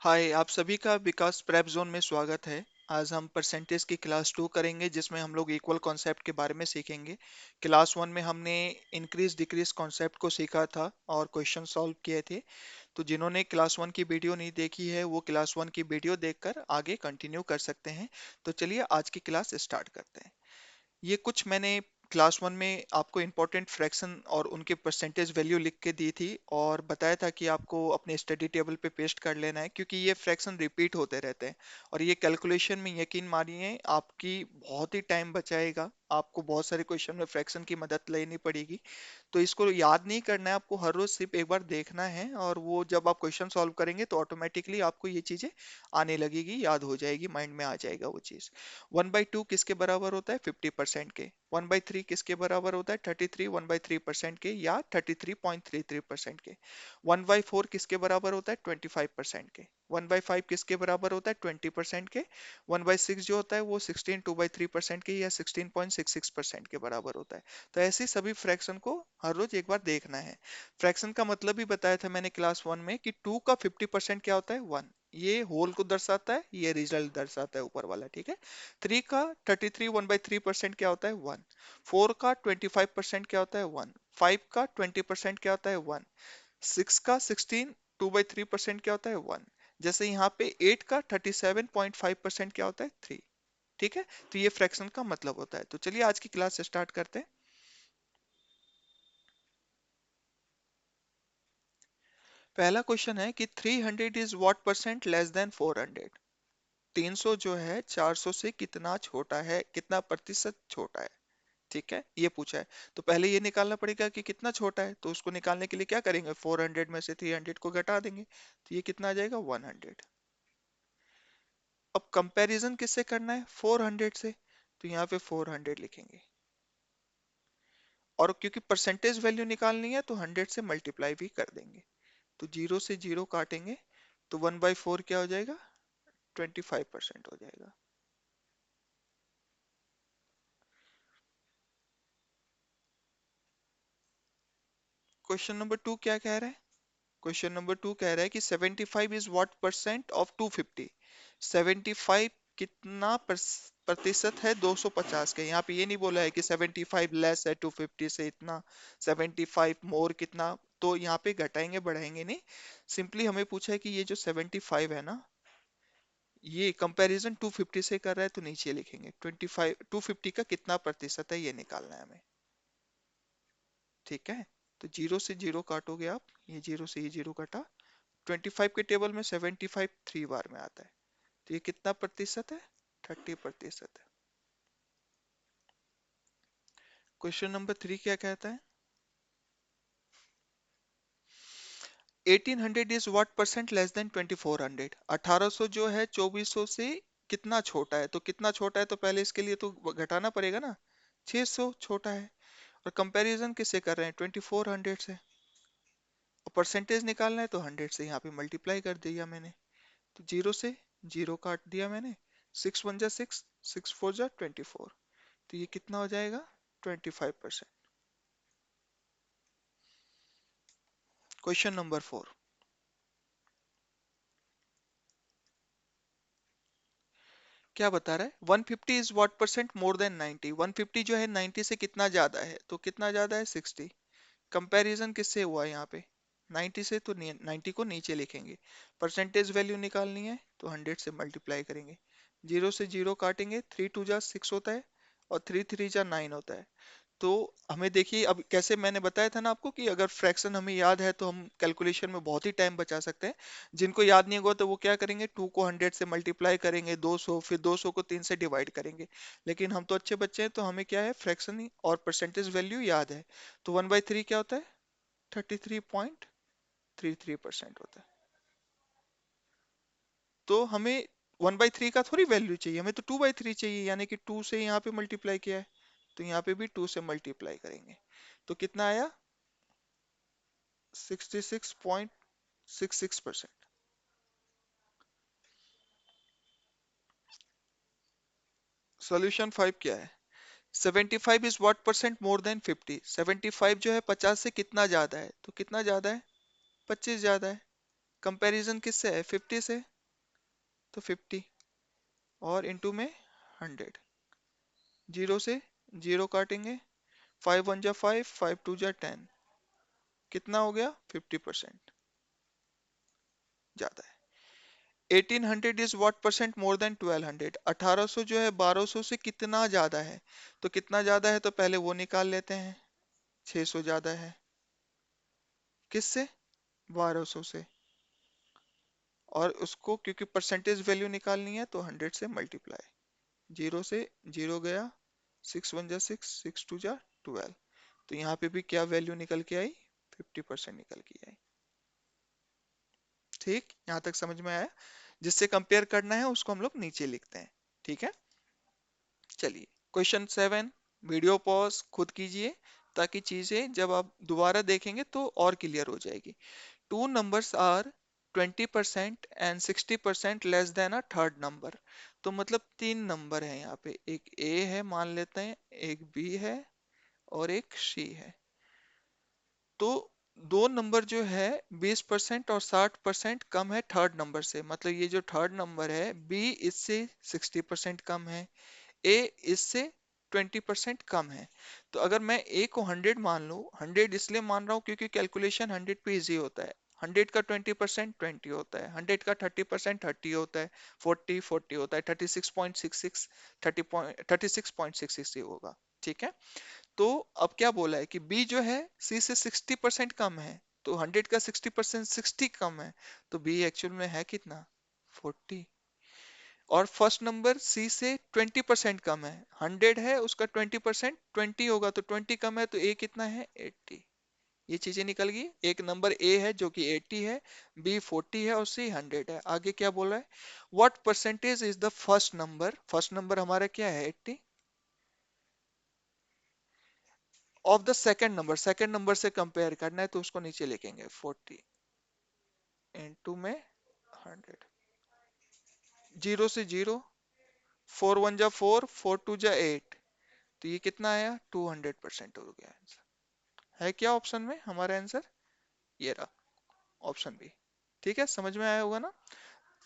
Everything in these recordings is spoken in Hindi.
हाय, आप सभी का विकास प्रेप जोन में स्वागत है। आज हम परसेंटेज की क्लास 2 करेंगे जिसमें हम लोग इक्वल कॉन्सेप्ट के बारे में सीखेंगे। क्लास 1 में हमने इंक्रीज डिक्रीज कॉन्सेप्ट को सीखा था और क्वेश्चन सॉल्व किए थे। तो जिन्होंने क्लास 1 की वीडियो नहीं देखी है वो क्लास 1 की वीडियो देखकर आगे कंटिन्यू कर सकते हैं। तो चलिए आज की क्लास स्टार्ट करते हैं। ये कुछ मैंने क्लास 1 में आपको इंपॉर्टेंट फ्रैक्शन और उनके परसेंटेज वैल्यू लिख के दी थी और बताया था कि आपको अपने स्टडी टेबल पे पेस्ट कर लेना है क्योंकि ये फ्रैक्शन रिपीट होते रहते हैं। और ये कैलकुलेशन में यकीन मानिए आपकी बहुत ही टाइम बचाएगा। आपको बहुत सारे क्वेश्चन में फ्रैक्शन की मदद लेनी पड़ेगी। तो इसको याद नहीं करना है, आपको हर रोज सिर्फ एक बार देखना है और वो जब आप क्वेश्चन सॉल्व करेंगे तो ऑटोमेटिकली आपको ये चीजें आने लगेगी, याद हो जाएगी, माइंड में आ जाएगा वो चीज। 1/2 किसके बराबर होता है? 50% के। 1/3 किसके बराबर होता है? 33 1/3% के या 33.33% के। 1/4 किसके बराबर होता है? 25% के। 1/5 किसके बराबर होता है? 20% के। 1/6 जो होता है वो 16 2/3% के या 16.66% के बराबर होता है। तो ऐसे सभी फ्रैक्शन को हर रोज एक बार देखना है। फ्रैक्शन का मतलब भी बताया था मैंने क्लास 1 में कि 2 का 50% क्या होता है? 1। ये होल को दर्शाता है, ये रिजल्ट दर्शाता है ऊपर वाला, ठीक है। 3 का 33 1/3% क्या होता है? 1। 4 का 25% क्या होता है? 1। 5 का 20% क्या होता है? 1। 6 का 16 2/3% क्या होता है? 1। जैसे यहाँ पे 8 का 37.5% क्या होता है? 3। ठीक है। तो ये फ्रैक्शन का मतलब होता है। तो चलिए आज की क्लास स्टार्ट करते हैं। पहला क्वेश्चन है कि 300 is what percent less than 400। 300 जो है 400 से कितना छोटा है, कितना प्रतिशत छोटा है। ठीक है, ये पूछा है। तो पहले ये निकालना पड़ेगा कि कितना छोटा है, तो उसको निकालने के लिए क्या करेंगे? 400 में से 300 को घटा देंगे तो ये कितना आ जाएगा? 100। अब कंपैरिजन किससे करना है? 400 से। तो यहाँ पे 400 लिखेंगे और क्योंकि परसेंटेज वैल्यू निकालनी है तो 100 से मल्टीप्लाई भी कर देंगे। तो जीरो से जीरो काटेंगे तो 1/4 क्या हो जाएगा? 25% हो जाएगा। क्वेश्चन नंबर 2 क्या कह रहा है? क्वेश्चन नंबर 2 कह रहा है कि 75 इज व्हाट परसेंट ऑफ 250। 75 कितना प्रतिशत है 250 के? यहाँ पे ये नहीं बोला है कि 75 लेस है 250 से इतना, 75 मोर कितना। तो यहाँ पे घटाएंगे बढ़ाएंगे नहीं, सिंपली हमें पूछा है कि ये जो 75 है ना, ये कंपैरिजन 250 से कर रहा है तो नीचे लिखेंगे 25। 250 का कितना प्रतिशत है ये निकालना है हमें। ठीक है। तो जीरो से जीरो काटोगे आप, ये जीरो से ये जीरो कटा। 25 के टेबल में 75 3 बार में आता है। तो ये कितना प्रतिशत है? 30% है। क्वेश्चन नंबर 3 क्या कहता है? 1800 is what percent less than 2400। 1800 जो है 2400 से कितना छोटा है? तो कितना छोटा है तो पहले इसके लिए तो घटाना पड़ेगा ना। 600 छोटा है। और कंपैरिजन किससे कर रहे हैं? 2400 से। और परसेंटेज निकालना है तो 100 से यहाँ पे मल्टीप्लाई कर दिया मैंने। तो जीरो से जीरो काट दिया मैंने। 6 1 जा 6, 6 4 जा 24। तो ये कितना हो जाएगा? 25%। क्वेश्चन नंबर 4 क्या बता रहा है? 150 is what percent more than 90। 150 जो है 90 से कितना ज्यादा है? तो कितना ज्यादा है? 60। कंपैरिजन किससे हुआ है यहाँ पे? 90 से। तो 90 को नीचे लिखेंगे। परसेंटेज वैल्यू निकालनी है तो 100 से मल्टीप्लाई करेंगे। जीरो से जीरो काटेंगे, 3 2 जा 6 होता है और 3 3 जा 9 होता है। तो हमें देखिए अब कैसे, मैंने बताया था ना आपको कि अगर फ्रैक्शन हमें याद है तो हम कैलकुलेशन में बहुत ही टाइम बचा सकते हैं। जिनको याद नहीं होगा तो वो क्या करेंगे? 2 को 100 से मल्टीप्लाई करेंगे, 200, फिर 200 को 3 से डिवाइड करेंगे। लेकिन हम तो अच्छे बच्चे हैं तो हमें क्या है, फ्रैक्शन और परसेंटेज वैल्यू याद है। तो 1/3 क्या होता है? 33.33% होता है। तो हमें 1/3 का थोड़ी वैल्यू चाहिए, हमें तो 2/3 चाहिए, यानी कि 2 से यहाँ पे मल्टीप्लाई किया है तो यहाँ पे भी 2 से मल्टीप्लाई करेंगे। तो कितना आया? 66.66%। सॉल्यूशन 5 क्या है? 75 is what percent more than 50। 75 जो है 50 से कितना ज्यादा है? तो कितना ज्यादा है? 25 ज्यादा है। कंपैरिजन किससे है? 50 से, तो 50 और इनटू में 100। जीरो से जीरो काटेंगे, 5 1 जा 5, 5 2 जा 10, कितना हो गया? 50% ज्यादा है। 1800 is what percent more than 1200? 1800 जो है 1200 से कितना ज्यादा है? तो कितना ज्यादा है तो पहले वो निकाल लेते हैं। 600 ज्यादा है, किससे? 1200 से। और उसको क्योंकि परसेंटेज वैल्यू निकालनी है तो 100 से मल्टीप्लाई। जीरो से जीरो गया, 6 1 जा 6, 6 2 जा 12। तो यहाँ पे भी क्या वैल्यू निकल के आई? 50% निकल के आई। ठीक, यहाँ तक समझ में आया? जिससे कंपेयर करना है उसको हम लोग नीचे लिखते हैं। ठीक है, चलिए क्वेश्चन 7। वीडियो पॉज खुद कीजिए ताकि चीजें जब आप दोबारा देखेंगे तो और क्लियर हो जाएगी। Two numbers are 20% and 60% less than a third number. तो मतलब तीन नंबर है यहाँ पे, एक ए है मान लेते हैं, एक बी है और एक सी है। तो दो नंबर जो है 20% और 60% कम है थर्ड नंबर से। मतलब ये जो थर्ड नंबर है बी इससे 60% कम है, ए इससे 20% कम है। तो अगर मैं ए को 100 मान लूं, 100 इसलिए मान रहा हूं क्योंकि कैलकुलेशन 100 पे इजी होता है। 100 का 20% 20 होता है, 100 का 30% 30 होता है, 40 40 होता है, 36.66 36.66 होगा। ठीक है, तो अब क्या बोला है कि बी जो है सी से 60% कम है, तो 100 का 60% 60 कम है, तो बी एक्चुअल में है कितना? 40। और फर्स्ट नंबर सी से 20% कम है, 100 है उसका 20% 20 होगा, तो 20 कम है तो ए कितना है? 80। ये चीजें निकल गई। एक नंबर ए है जो कि 80 है, बी 40 है और सी 100 है। आगे क्या बोला है? What percentage is the first number? First number हमारा क्या है? 80। Of the second number, second number से कंपेयर करना है तो उसको नीचे लिखेंगे 40 इनटू में 100। जीरो से जीरो, 4 1 जा 4, 4 2 जा 8, तो ये कितना आया? 200% हो गया आंसर। है क्या ऑप्शन में हमारा आंसर? ये रहा ऑप्शन बी। ठीक है, समझ में आया होगा ना?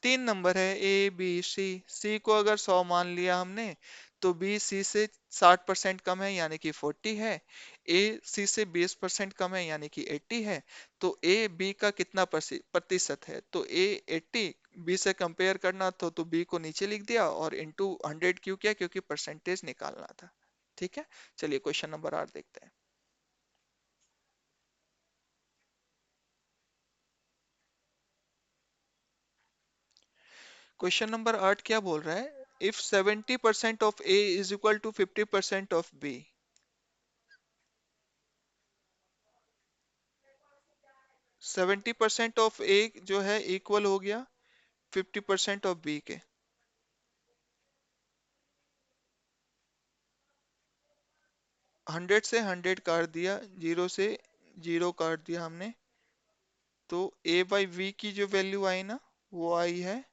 तीन नंबर है ए बी सी, सी को अगर 100 मान लिया हमने तो बी सी से 60% कम है यानी कि 40 है, ए सी से 20% कम है यानी कि 80 है। तो ए बी का कितना प्रतिशत है? तो ए 80, बी से कंपेयर करना तो बी को नीचे लिख दिया और इनटू 100 क्यों किया? क्योंकि परसेंटेज निकालना था। ठीक है, चलिए क्वेश्चन नंबर 8 देखते हैं। क्वेश्चन नंबर 8 क्या बोल रहा है? If 70% of A is equal to 50% of B. 70% of A जो है इक्वल हो गया 50% ऑफ बी के। 100 से 100 काट दिया, जीरो से जीरो काट दिया हमने, तो ए बाई वी की जो वैल्यू आई ना, वो आई है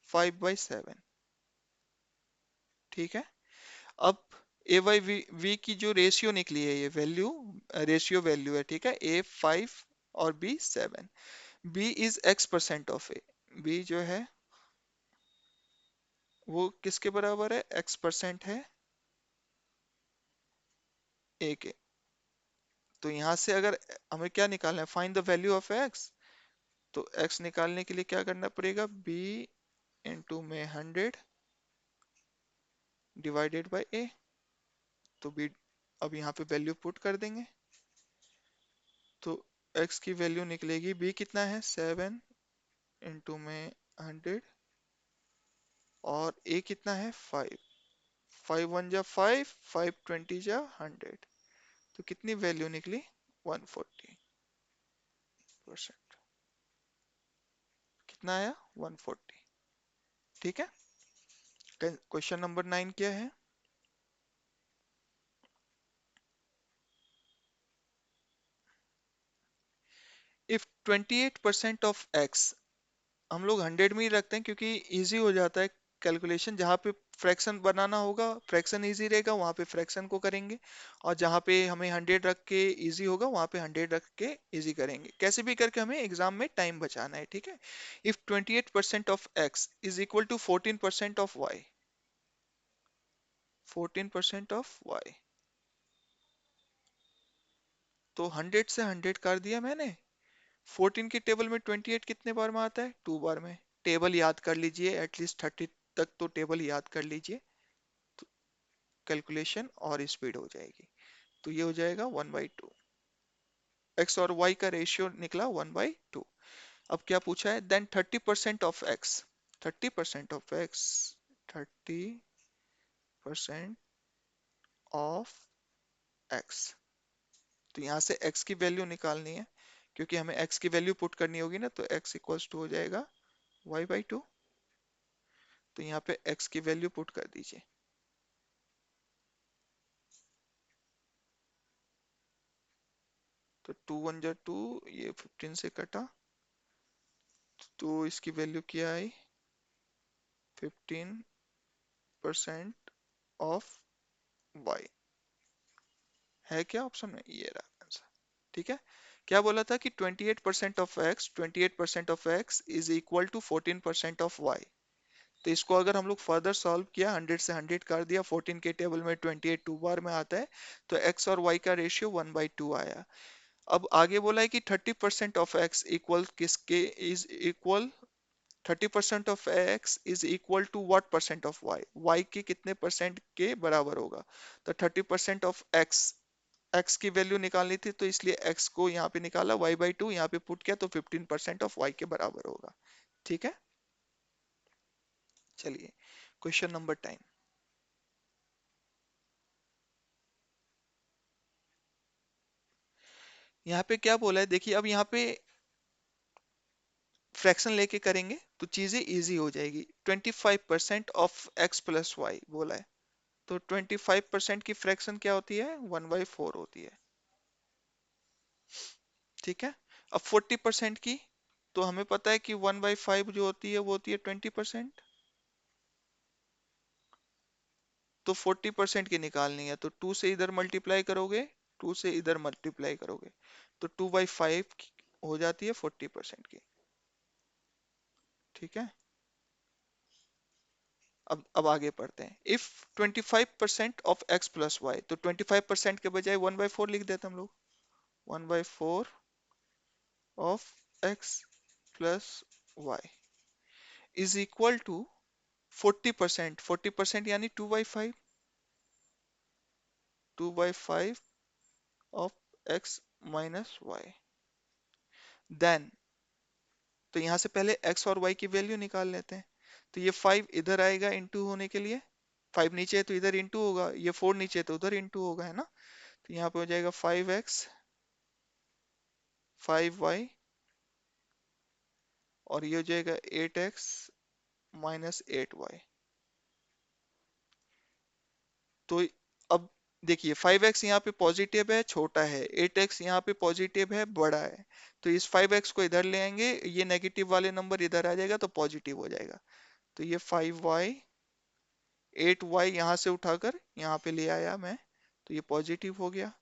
5/7। ठीक है, अब ए बाई वी की जो रेशियो निकली है, ये वैल्यू रेशियो वैल्यू है। ठीक है, ए 5 और B 7। B is X% of A, B जो है वो किसके बराबर है? X% है ए के। तो यहां से अगर हमें क्या निकालना है? Find the value of x. तो एक्स निकालने के लिए क्या करना पड़ेगा? बी इंटू में 100 डिवाइडेड बाय ए। तो बी, अब यहाँ पे वैल्यू पुट कर देंगे तो एक्स की वैल्यू निकलेगी, बी कितना है? 7 इंटू में 100 और ए कितना है? 5। 5 1 जा 5, 5 20 जा 100, तो कितनी वैल्यू निकली? 140%। कितना आया? 140। ठीक है, क्वेश्चन नंबर 9 क्या है? इफ 28% ऑफ एक्स, हम लोग 100 में ही रखते हैं क्योंकि इजी हो जाता है कैलकुलेशन जहाँ पे फ्रैक्शन बनाना होगा, फ्रैक्शन इजी रहेगा वहां पे फ्रैक्शन को करेंगे, और जहाँ पे हमें 100 रख के इजी होगा वहां पे 100 रख के इजी करेंगे। कैसे भी करके हमें एग्जाम में टाइम बचाना है, ठीक है। If 28% of x is equal to 14% of y, 14% of y, तो 100 से 100 कर दिया मैंने। 14 की टेबल में 28 कितने बार में आता है? 2 बार में। टेबल याद कर लीजिए, एटलीस्ट 30 तक तो टेबल याद कर लीजिए, तो कैलकुलेशन और स्पीड हो जाएगी। तो ये हो जाएगा 1/2। एक्स और वाई का रेशियो निकला 1/2। अब क्या पूछा है? Then 30% of x, 30% of x, 30% of x. तो यहाँ से x की वैल्यू निकालनी है, क्योंकि हमें x की वैल्यू पुट करनी होगी ना, तो x इक्वल्स टू हो जाएगा y/2। तो यहाँ पे x की वैल्यू पुट कर दीजिए। तो 2 1 जा 2, ये 15 से कटा, तो इसकी वैल्यू क्या आई? 15% ऑफ y। है क्या ऑप्शन में? ये रहा आंसर। ठीक है। क्या बोला था कि 28% of x, 28% of x is equal to 14% of y। तो इसको अगर हम लोग फर्दर सॉल्व किया, 100 से 100 कर दिया, 14 के टेबल में 28 टू बार में आता है, तो x और y का रेशियो 1/2 आया। अब आगे बोला है कि 30% ऑफ x इक्वल किसके is equal, 30% of x is equal to what percent of y, y के कितने परसेंट के बराबर होगा? तो 30% ऑफ x की वैल्यू निकालनी थी, तो इसलिए x को यहाँ पे निकाला, y/2 यहाँ पे पुट किया, तो 15% ऑफ y के बराबर होगा। ठीक है। चलिए, क्वेश्चन नंबर 10। यहाँ पे क्या बोला है देखिए, अब यहाँ पे फ्रैक्शन लेके करेंगे तो चीजें इजी हो जाएगी। 25% ऑफ x प्लस वाई बोला है, तो 25% की फ्रैक्शन क्या होती है? 1/4 होती है। ठीक है। अब 40% की, तो हमें पता है कि 1/5 जो होती है वो होती है 20%। तो 40% की निकालनी है, तो 2 से इधर मल्टीप्लाई करोगे, 2 से इधर मल्टीप्लाई करोगे, तो 2/5 हो जाती है 40% की। ठीक है। अब आगे पढ़ते हैं। If 25% of x plus y, तो 25% के बजाय 1/4 लिख देते हम लोग। 1/4 of x plus y is equal to 40%, 40% यानी 2/5, 2/5 of x minus y. Then, तो यहां से पहले x और y की वैल्यू निकाल लेते हैं। तो ये 5 इधर आएगा इंटू होने के लिए, 5 नीचे है तो इधर इंटू होगा, ये 4 नीचे है तो उधर इंटू होगा, है ना। तो यहाँ पे हो जाएगा 5x 5y, और ये हो जाएगा 8x माइनस 8y। तो अब देखिए, 5x यहाँ पे पॉजिटिव है, छोटा है, 8x यहाँ पे पॉजिटिव है, बड़ा है। तो इस 5x को इधर ले आएंगे, ये नेगेटिव वाले नंबर इधर आ जाएगा तो पॉजिटिव हो जाएगा। तो ये 5y, 8y यहाँ से उठाकर यहाँ पे ले आया मैं, तो ये पॉजिटिव हो गया।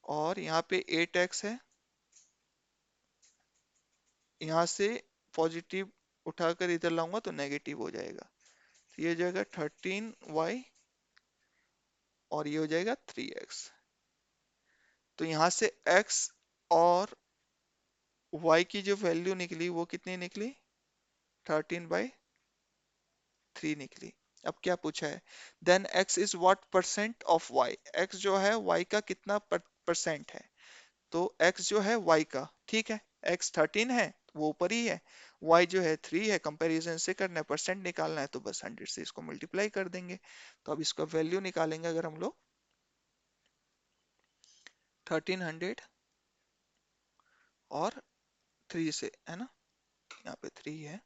और यहाँ पे 8x है, यहाँ से पॉजिटिव उठाकर इधर लाऊंगा तो नेगेटिव हो जाएगा। तो ये हो जाएगा 13y, और ये हो जाएगा 3x। तो यहाँ से x और y की जो वैल्यू निकली वो कितनी निकली? 13/3 निकली। अब क्या पूछा है? Then x is what percent of y, x जो है y का कितना परसेंट है? तो x जो है y का, ठीक है, x 13 है वो ऊपर ही है, y जो है 3 है, कंपैरिजन से करना है, परसेंट निकालना है, तो बस 100 से इसको मल्टीप्लाई कर देंगे। तो अब इसका वैल्यू निकालेंगे अगर हम लोग, 1300 और 3 से, है ना, यहाँ पे 3 है,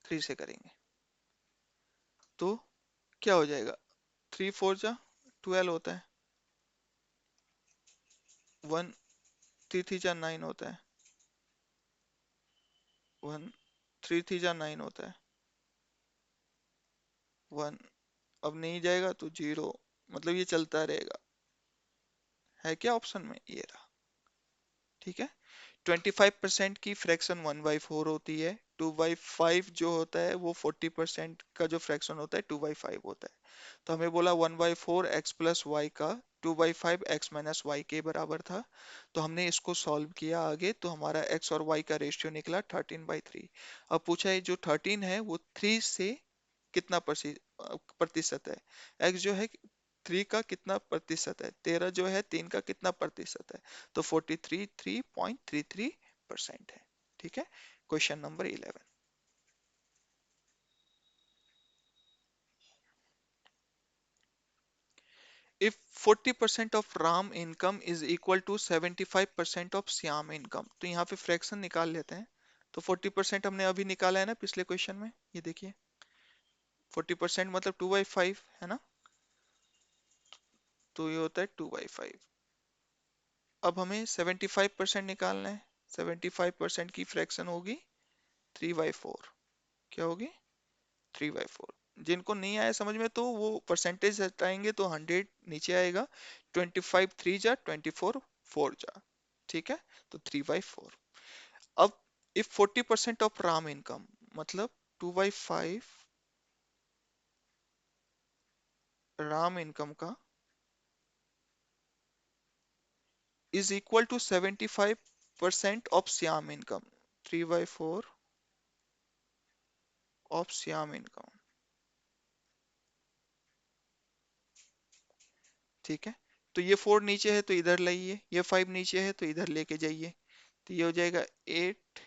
3 से करेंगे तो क्या हो जाएगा? 3 4 जा 12 होता है, 1 3 3 जा 9 होता है, 1 थ्री थ्री जा नाइन होता है, वन। अब नहीं जाएगा तो जीरो, मतलब ये चलता रहेगा। है क्या ऑप्शन में, ये रहा। ठीक है। 25% की फ्रैक्शन 1/4 होती है। 2/5 जो होता है वो 40% का जो फ्रैक्शन होता है 2/5 होता है। तो हमें बोला 1/4 x प्लस वाई का 2/5 x - y के बराबर था। तो हमने इसको सॉल्व किया आगे, तो हमारा x और y का रेशियो निकला 13/3। अब पूछा है जो 13 है वो 3 से कितना प्रतिशत है। x जो है 3 का कितना प्रतिशत है, 13 जो है 3 का कितना प्रतिशत है, तो 43 3.33% है। ठीक है। Question number 11। If 40% of Ram income is equal to 75% of Shyam income, तो यहाँ पे फ्रैक्शन निकाल लेते हैं। तो 40% हमने अभी निकाला है ना पिछले क्वेश्चन में, ये देखिए 40% मतलब 2/5 है ना, तो ये होता है 2/5। अब हमें 75% निकालना है। 75% की फ्रैक्शन होगी 3/4। क्या होगी, 3/4। जिनको नहीं आया समझ में तो वो परसेंटेज हटाएंगे तो 100 नीचे आएगा। 25 3 जा 24 4 जा। ठीक है। तो 3/4। अब इफ 40% ऑफ राम इनकम, मतलब 2/5 राम इनकम का is equal to 75% of Shyam income, 3/4 of Shyam income. ठीक है। तो ये 4 नीचे है तो इधर लाइए, ये 5 नीचे है तो इधर लेके जाइए। तो ये हो जाएगा 8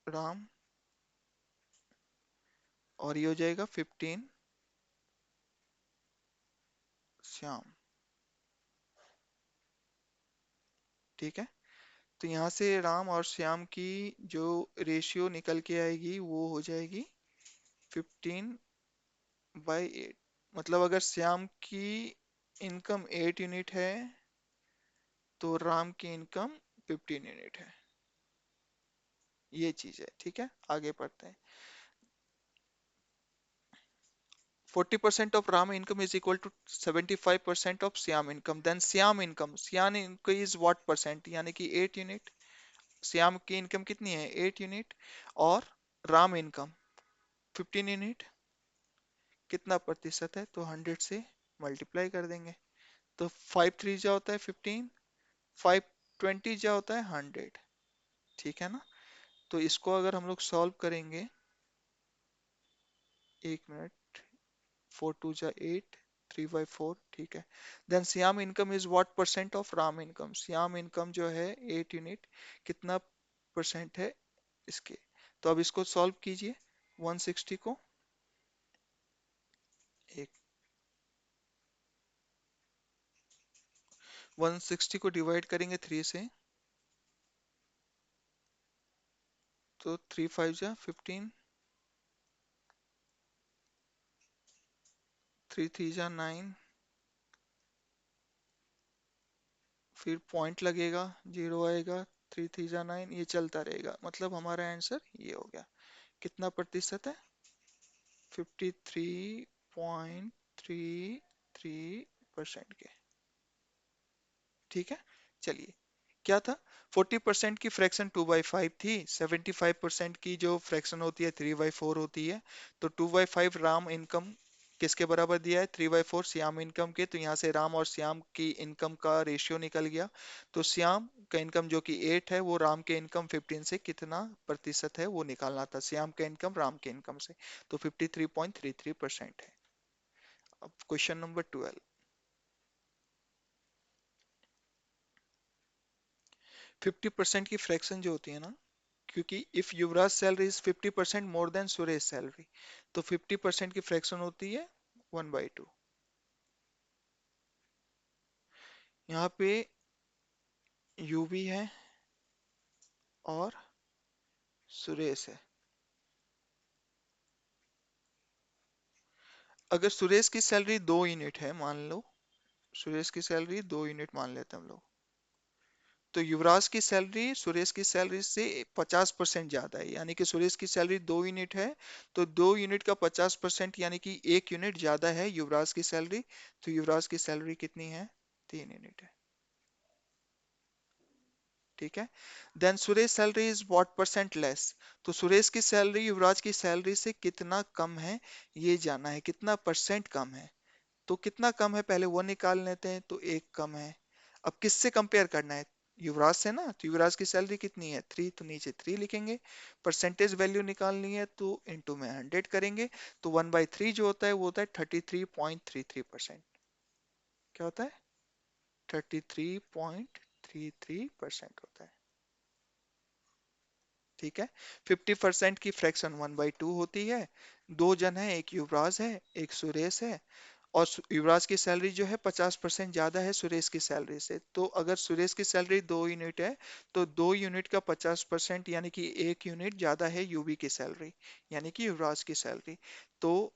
राम, और ये हो जाएगा 15 श्याम। ठीक है। तो यहाँ से राम और श्याम की जो रेशियो निकल के आएगी वो हो जाएगी 15/8। मतलब अगर श्याम की इनकम 8 यूनिट है तो राम की इनकम 15 यूनिट है। ये चीज है। ठीक है, आगे पढ़ते हैं। 40% of Ram income is equal to 75% of Siam income. Then Siam income, Siam income is what percent, यानी कि 8 यूनिट। श्याम की इनकम कितनी है, 8 यूनिट। और राम इनकम 15 यूनिट, कितना प्रतिशत है, तो 100 से मल्टीप्लाई कर देंगे। तो 5 3 जा होता है 15, 5 20 जा होता है 100। ठीक है ना। तो इसको अगर हम लोग सॉल्व करेंगे, एक मिनट, 4 2 जा 8, 3/4। ठीक है। Then Shyam income is what percent of Ram income, Shyam income जो है 8 यूनिट, कितना परसेंट है इसके। तो अब इसको सॉल्व कीजिए। 160 को एक 160 को डिवाइड करेंगे 3 से, तो 3 5 जा 15, 3 3 जा 9, फिर पॉइंट लगेगा, जीरो आएगा, 3 3 जा 9, ये चलता रहेगा। मतलब हमारा आंसर ये हो गया। कितना प्रतिशत है, 53.33% के। ठीक है। चलिए, क्या था, 40% की फ्रैक्शन 2/5 थी, 75% की जो फ्रैक्शन होती है 3/4 होती है। तो 2/5 राम इनकम किसके बराबर दिया है, 3/4 श्याम इनकम के। तो यहाँ से राम और श्याम की इनकम का रेशियो निकल गया। तो श्याम का इनकम जो कि 8 है वो राम के इनकम 15 से कितना प्रतिशत है वो निकालना था, श्याम का इनकम राम के इनकम से। तो 53.33% है। अब क्वेश्चन नंबर 12। 50% की फ्रैक्शन जो होती है ना, क्योंकि if Yuvraj salary is 50% more than Suresh salary, तो 50% की फ्रैक्शन होती है 1/2। यहाँ पे यूवी है और सुरेश है। अगर सुरेश की सैलरी 2 यूनिट है मान लो, सुरेश की सैलरी 2 यूनिट मान लेते हैं हम लोग, तो युवराज की सैलरी सुरेश की सैलरी से 50% ज्यादा है, यानी कि सुरेश की सैलरी 2 यूनिट है, तो 2 यूनिट का 50% यानी कि 1 यूनिट ज्यादा है युवराज की सैलरी। तो युवराज की सैलरी कितनी है? 3 यूनिट है। ठीक है। Then Suresh salary is what percent less. तो सुरेश की सैलरी युवराज की सैलरी से कितना कम है, ये जानना है, कितना परसेंट कम है। तो कितना कम है पहले वो निकाल लेते हैं, तो 1 कम है। अब किससे कंपेयर करना है? युवराज से ना। तो युवराज की सैलरी कितनी है? 3, तो नीचे 3 लिखेंगे। परसेंटेज वैल्यू निकालनी है तो इंटू में 100 करेंगे। तो 1/3 जो होता है वो होता है 33.33%। क्या होता है? 33.33% होता है। ठीक है। 50% की फ्रैक्शन 1/2 होती है। दो जन है, एक युवराज है एक सुरेश है। और युवराज की सैलरी जो है 50% ज्यादा है सुरेश की सैलरी से। तो अगर सुरेश की सैलरी 2 यूनिट है, तो 2 यूनिट का 50% यानी कि 1 यूनिट ज्यादा है यूवी की सैलरी, यानी कि युवराज की सैलरी। तो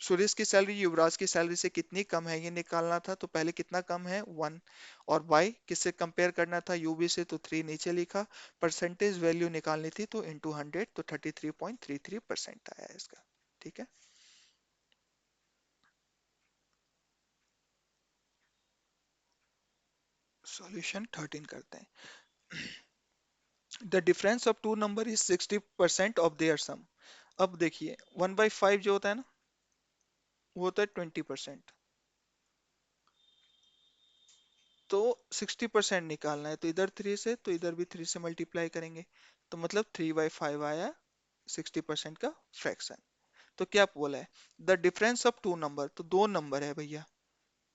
सुरेश की सैलरी युवराज की सैलरी से कितनी कम है ये निकालना था। तो पहले कितना कम है? 1। और बाई किससे कंपेयर करना था? यूवी से, तो 3 नीचे लिखा। परसेंटेज वैल्यू निकालनी थी तो इंटू 100, तो 33.33% आया इसका। ठीक है। सॉल्यूशन 13 करते हैं। The difference of two number is 60% of their sum. अब देखिए 1/5 जो होता है ना, वो होता है 20%। तो 60% निकालना है, तो इधर 3 से तो इधर भी 3 से मल्टीप्लाई करेंगे। तो मतलब 3/5 आया 60% का फ्रैक्शन। तो क्या बोला है? The difference of two number, तो दो नंबर है भैया,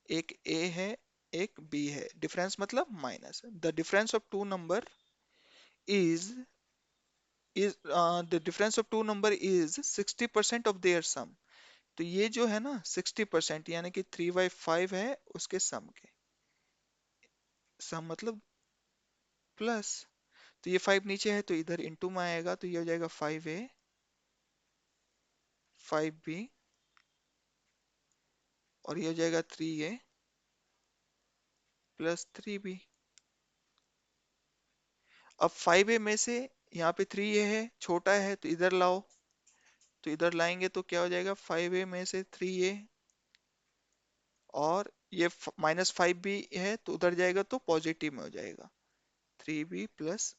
एक ए है एक बी है। डिफरेंस मतलब minus. The difference of two number is is the difference of two number is 60% of their sum. तो ये जो है ना 60% यानी कि 3/5 है उसके सम के। सम मतलब प्लस। तो ये 5 नीचे है तो इधर इंटू में आएगा, तो ये हो जाएगा 5A 5B, और ये हो जाएगा 3A प्लस 3B। अब 5A में से यहाँ पे 3A है छोटा है तो इधर लाओ। तो इधर लाएंगे तो क्या हो जाएगा? 5A में से 3A, और ये -5B है तो उधर जाएगा तो पॉजिटिव में हो जाएगा, 3B प्लस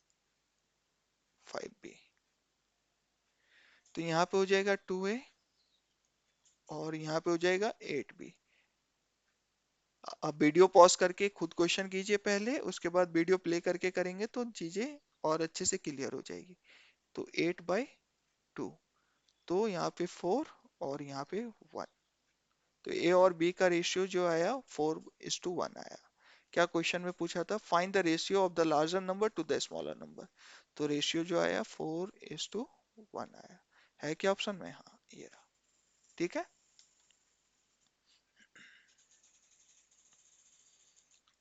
5B। तो यहाँ पे हो जाएगा 2A, और यहाँ पे हो जाएगा 8B। अब वीडियो पॉज करके खुद क्वेश्चन कीजिए पहले, उसके बाद वीडियो प्ले करके करेंगे तो चीजें और अच्छे से क्लियर हो जाएगी। तो 8/2, तो यहाँ पे 4 और यहाँ पे 1। तो ए और बी का रेशियो जो आया 4:1 आया। क्या क्वेश्चन में पूछा था? Find the ratio of the larger number two the smaller number. तो रेशियो जो आया 4:1 आया। है क्या ऑप्शन में? हाँ ये रहा। ठीक है।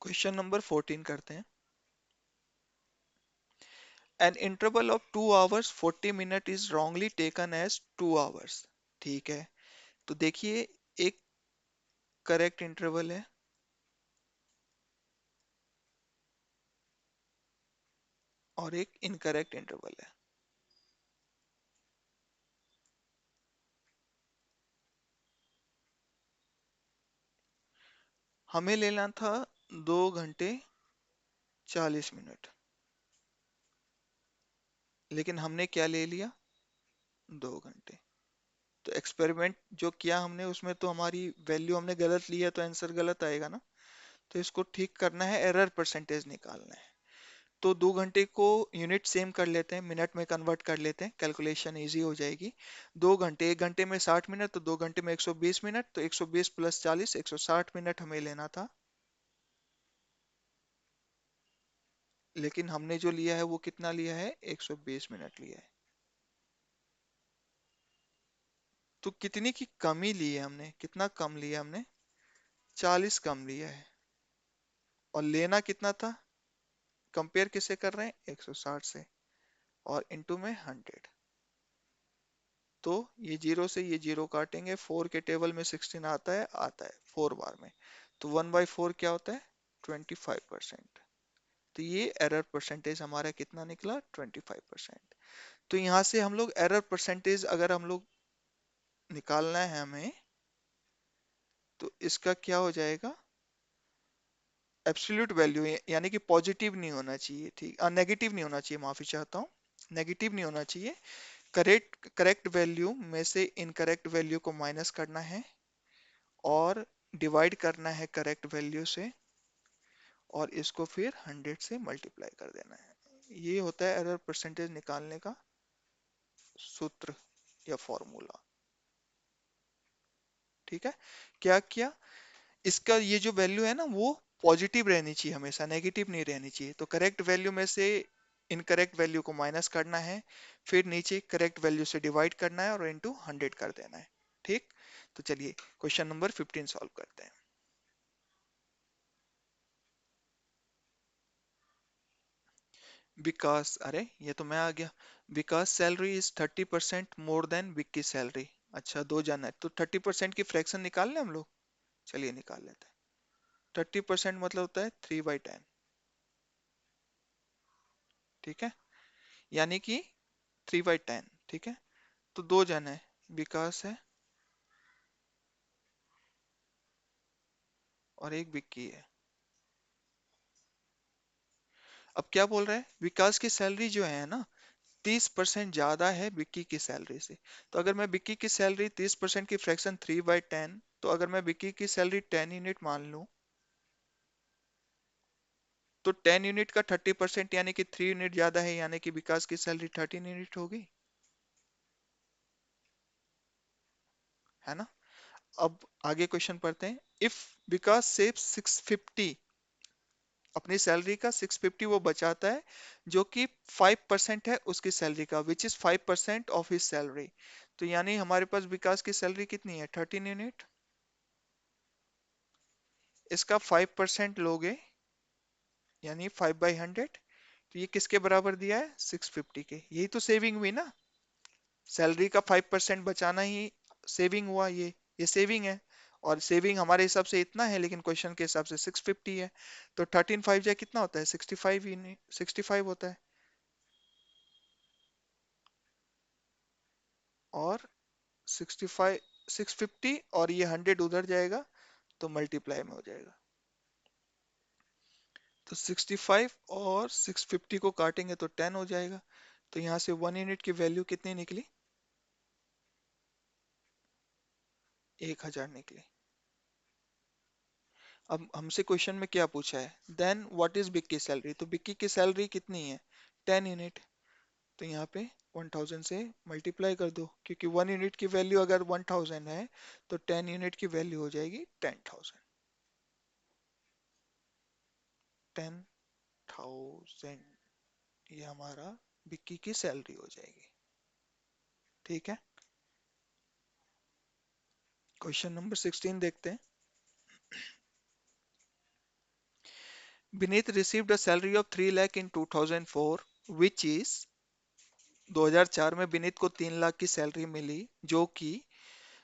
क्वेश्चन नंबर 14 करते हैं। An interval of 2 hours 40 minutes is wrongly taken as 2 hours। ठीक है। तो देखिए, एक करेक्ट इंटरवल है और एक इनकरेक्ट इंटरवल है। हमें लेना था 2 घंटे 40 मिनट, लेकिन हमने क्या ले लिया? 2 घंटे। तो एक्सपेरिमेंट जो किया हमने उसमें तो हमारी वैल्यू हमने गलत ली है, तो आंसर गलत आएगा ना। तो इसको ठीक करना है, एरर परसेंटेज निकालना है। तो 2 घंटे को यूनिट सेम कर लेते हैं, मिनट में कन्वर्ट कर लेते हैं, कैलकुलेशन इजी हो जाएगी। 2 घंटे, 1 घंटे में 60 मिनट, तो 2 घंटे में 120 मिनट, तो 120 प्लस 40 160 मिनट हमें लेना था। लेकिन हमने जो लिया है वो कितना लिया है? 120 मिनट लिया है। तो कितनी की कमी ली है हमने? कितना कम लिया हमने? 40 कम लिया है। और लेना कितना था? कंपेयर किससे कर रहे हैं? 160 से, और इनटू में 100। तो ये जीरो से ये जीरो काटेंगे, 4 के टेबल में 16 आता है 4 बार में। तो 1/4 क्या होता है? 25%। तो ये एरर परसेंटेज हमारा कितना निकला, 25%। तो यहाँ से हम लोग एरर परसेंटेज अगर हम लोग निकालना है हमें, तो इसका क्या हो जाएगा, एब्सोल्यूट वैल्यू, यानी कि पॉजिटिव नहीं होना चाहिए, ठीक, नेगेटिव नहीं होना चाहिए, माफी चाहता हूँ, नेगेटिव नहीं होना चाहिए। करेक्ट करेक्ट वैल्यू में से इनकरेक्ट वैल्यू को माइनस करना है और डिवाइड करना है करेक्ट वैल्यू से, और इसको फिर 100 से मल्टीप्लाई कर देना है। ये होता है एरर परसेंटेज निकालने का सूत्र या फॉर्मूला। ठीक है, क्या किया, इसका ये जो वैल्यू है ना वो पॉजिटिव रहनी चाहिए, हमेशा नेगेटिव नहीं रहनी चाहिए। तो करेक्ट वैल्यू में से इनकरेक्ट वैल्यू को माइनस करना है, फिर नीचे करेक्ट वैल्यू से डिवाइड करना है और इनटू 100 कर देना है। ठीक, तो चलिए क्वेश्चन नंबर 15 सॉल्व करते हैं। विकास, अरे ये तो मैं आ गया। Vikas salary is 30% more than Vicky salary. अच्छा, दो जाना है तो 30% की फ्रैक्शन निकाल लें हम लोग। चलिए निकाल लेते हैं। 30% मतलब होता है 3/10। ठीक है, यानी कि 3/10। ठीक है, तो दो जन है, विकास है और एक विक्की है। अब क्या बोल रहा है, विकास की सैलरी जो है ना 30% ज्यादा है विक्की की सैलरी से। तो अगर मैं विक्की की सैलरी 30% की फ्रैक्शन 3/10, तो अगर मैं विक्की की सैलरी 10 यूनिट मान लूं, तो 10 यूनिट का 30% यानी कि 3 यूनिट ज्यादा है, यानी कि विकास की सैलरी 13 यूनिट होगी, है ना। अब आगे क्वेश्चन पढ़ते हैं। इफ विकास सेव 650, अपनी सैलरी का 650 वो बचाता है, जो कि 5% है उसकी सैलरी का, which is 5% of his salary. तो यानी हमारे पास विकास की सैलरी कितनी है, 13 यूनिट। इसका 5% लोगे, यानी 5/100। तो ये किसके बराबर दिया है, 650 के। यही तो सेविंग हुई ना, सैलरी का 5% बचाना ही सेविंग हुआ। ये सेविंग है, और सेविंग हमारे हिसाब से इतना है, लेकिन क्वेश्चन के हिसाब से 650 है। तो 13 5 जा कितना होता है, 65 ही नहीं, 65 होता है। और 65, 650 और ये 100 उधर जाएगा, तो मल्टीप्लाई में हो जाएगा। तो 65 और 650 को काटेंगे तो 10 हो जाएगा। तो यहाँ से 1 यूनिट की वैल्यू कितनी निकली, 1000 निकली। अब हमसे क्वेश्चन में क्या पूछा है, then what is Bikki salary. तो बिक्की की सैलरी कितनी है, 10 यूनिट। तो यहाँ पे 1000 से मल्टीप्लाई कर दो, क्योंकि 1 यूनिट की वैल्यू अगर 1000 है, तो 10 यूनिट की वैल्यू हो जाएगी 10,000। 10,000 ये हमारा बिक्की की सैलरी हो जाएगी। ठीक है, क्वेश्चन नंबर 16 देखते हैं। Vineet received a salary of 3 lakh in 2004, which is 2004 में विनीत को 3 लाख की सैलरी मिली, जो कि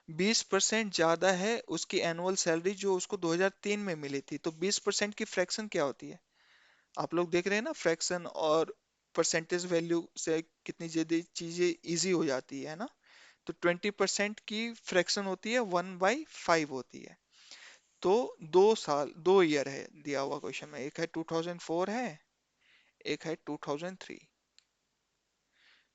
20% ज्यादा है उसकी एनुअल सैलरी जो उसको 2003 में मिली थी। तो 20% की फ्रैक्शन क्या होती है, आप लोग देख रहे हैं ना, फ्रैक्शन और परसेंटेज वैल्यू से कितनी ज्यादा चीजें इजी हो जाती है ना। तो 20% की फ्रैक्शन होती है 1/5 होती है। तो 2 साल 2 ईयर है दिया हुआ क्वेश्चन में, एक है 2004 है, एक है 2003।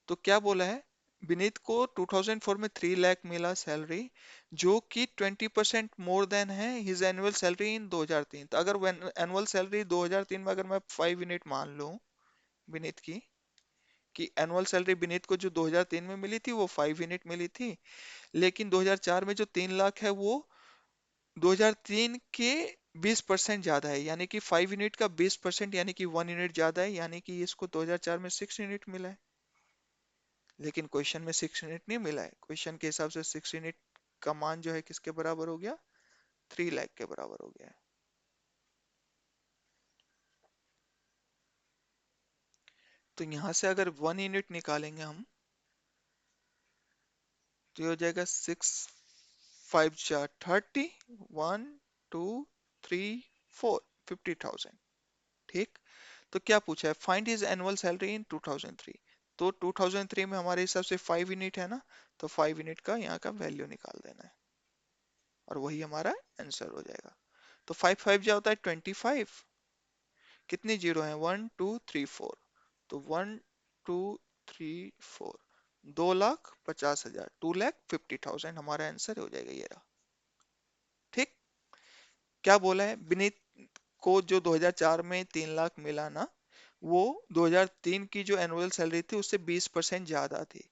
तो क्या बोला है, विनीत को 2004 में 3 लाख मिला सैलरी, जो कि 20% मोर देन है हिज एनुअल सैलरी इन 2003। तो अगर एनुअल सैलरी 2003 में अगर मैं 5 यूनिट मान लूं विनीत की, कि एनुअल सैलरी विनीत को जो 2003 में मिली थी वो 5 यूनिट मिली थी, लेकिन 2004 में जो 3 लाख है वो 2003 के 20% ज्यादा है, यानी कि 5 यूनिट का 20% यानी कि 1 यूनिट ज्यादा है, यानी कि इसको 2004 में 6 यूनिट मिला है। लेकिन क्वेश्चन में 6 यूनिट नहीं मिला है, क्वेश्चन के हिसाब से 6 यूनिट का मान जो है किसके बराबर हो गया, 3 लाख के बराबर हो गया है। तो यहां से अगर 1 यूनिट निकालेंगे हम, तो ये हो जाएगा 6 5 4 30, 1 2 3 4, 50,000। ठीक, तो क्या पूछा है, find his annual salary in 2003। तो 2003 में हमारे हिसाब से 5 यूनिट है ना, तो 5 यूनिट का यहाँ का वैल्यू निकाल देना है और वही हमारा आंसर हो जाएगा। तो 5 5 जो होता है 25। कितनी जीरो है, 1 2 3 4। तो 1 2 3 4, 2,50,000, 2,50,000 हमारा आंसर हो जाएगा ये रहा। ठीक। क्या बोला है, विनीत को जो 2004 में 3 लाख मिला ना, वो 2003 की जो एनुअल सैलरी थी उससे 20% ज्यादा थी।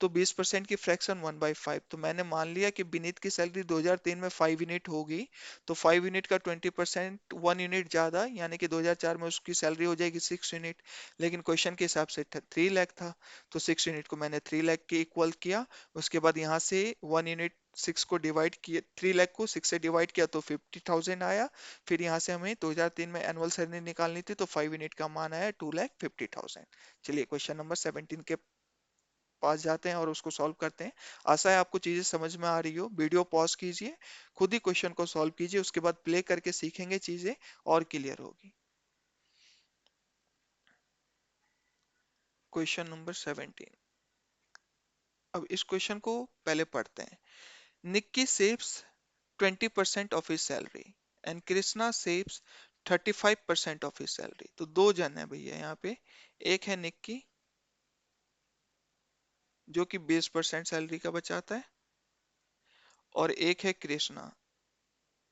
तो 20% की फ्रैक्शन 1/5, तो मैंने मान लिया कि विनीत की सैलरी 2003 में 5 यूनिट होगी। तो 5 यूनिट का 20% 1 यूनिट ज्यादा, यानी कि 2004 में उसकी सैलरी हो जाएगी 6 यूनिट। लेकिन क्वेश्चन के हिसाब से 3 लाख था, तो 6 यूनिट को मैंने 3 लाख के इक्वल किया। उसके बाद यहाँ से 1 यूनिट 6 को डिवाइड किया, 3 लाख को 6 से डिवाइड किया तो 50,000 आया। फिर यहाँ से हमें 2003 में एनुअल सैलरी निकालनी थी, तो 5 यूनिट का मान आया 2,50,000। चलिए क्वेश्चन नंबर 17 के पास जाते हैं और उसको सॉल्व करते हैं। आशा है आपको चीजें समझ में आ रही हो। वीडियो पॉज कीजिए, खुद ही क्वेश्चन को सॉल्व कीजिए, उसके बाद प्ले करके सीखेंगे, चीजें और क्लियर होगी। Question number 17। अब इस क्वेश्चन को पहले पढ़ते हैं। Nikki saves 20% of his salary and Krishna saves 35% of his salary. तो दो जन है भैया यहाँ पे। एक है निक्की जो कि 20% सैलरी का बचाता है, और एक है कृष्णा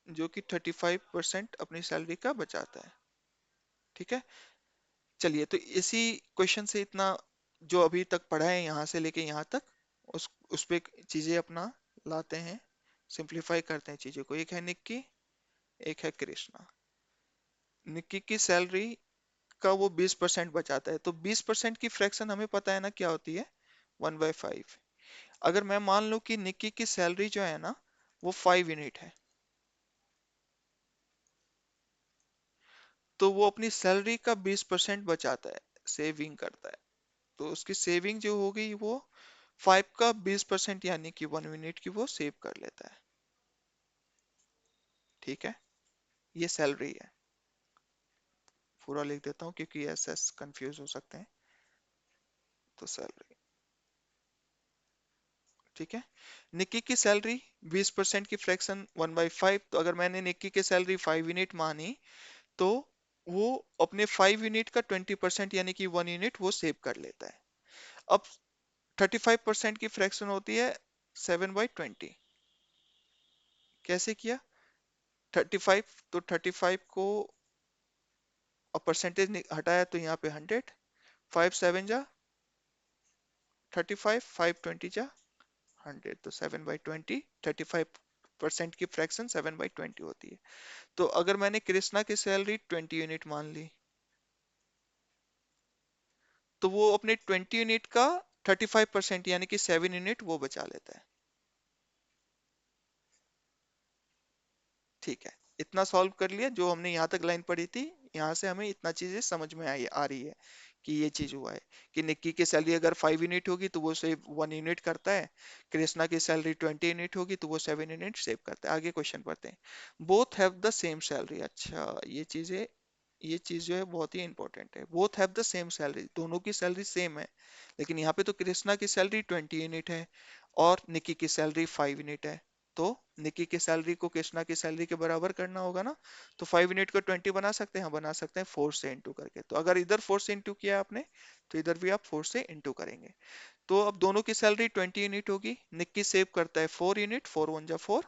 जो कि 35% अपनी सैलरी का बचाता है। ठीक है। चलिए, तो इसी क्वेश्चन से इतना जो अभी तक पढ़ा है यहाँ से लेके यहाँ तक, उस पे चीजें अपना लाते हैं, सिंप्लीफाई करते हैं चीजों को। एक है निक्की, एक है कृष्णा। निक्की की सैलरी का वो 20% बचाता है, तो 20% की फ्रैक्शन हमें पता है ना क्या होती है, 1/5। अगर मैं मान लूं कि निक्की की सैलरी जो है ना वो 5 यूनिट है, तो वो अपनी सैलरी का 20% बचाता है, सेविंग करता है। तो उसकी सेविंग जो होगी वो 5 का 20%, यानी कि 1 यूनिट की वो सेव कर लेता है। ठीक है, ये सैलरी है। पूरा लिख देता हूँ क्योंकि ऐसे कंफ्यूज हो सकते हैं। तो सैलरी, ठीक है। निक्की की सैलरी 20% की फ्रैक्शन 1/5, तो अगर मैंने निक्की की सैलरी 5 यूनिट मानी, तो वो अपने 5 यूनिट का 20% यानी कि 1 यूनिट वो सेव कर लेता है। अब 35% की फ्रैक्शन होती है 7/20। कैसे किया, 35, तो 35 को और परसेंटेज हटाया तो यहाँ पे 100। 5 7 जा 35, 5 20 जा 100, तो 7/20, 35% की फ्रैक्शन 7/20 होती है। तो अगर मैंने कृष्णा की सैलरी 20 यूनिट मान ली, तो वो अपने 20 यूनिट का 35% यानी कि 7 यूनिट वो बचा लेता है। ठीक है, इतना सॉल्व कर लिया। जो हमने यहाँ तक लाइन पढ़ी थी, यहाँ से हमें इतना चीजें समझ में आई आ रही है कि ये चीज हुआ है कि निक्की की सैलरी अगर 5 यूनिट होगी तो वो सिर्फ 1 यूनिट करता है, कृष्णा की सैलरी 20 यूनिट होगी तो वो 7 यूनिट सेव करता है। आगे क्वेश्चन पढ़ते हैं। Both have the same salary. अच्छा, ये चीज जो है बहुत ही इंपॉर्टेंट है। Both have the same salary, दोनों की सैलरी सेम है। लेकिन यहाँ पे तो कृष्णा की सैलरी 20 यूनिट है और निक्की की सैलरी 5 यूनिट है। तो निक्की की सैलरी को कृष्णा की सैलरी के बराबर करना होगा ना। तो 5 यूनिट को 20 बना सकते हैं, हाँ बना सकते हैं, 4 से इंटू करके। तो अगर इधर 4 से इंटू किया आपने, तो इधर भी आप 4 से इंटू करेंगे। तो अब दोनों की सैलरी 20 यूनिट होगी। निक्की सेव करता है 4 यूनिट, 4 1 जा 4।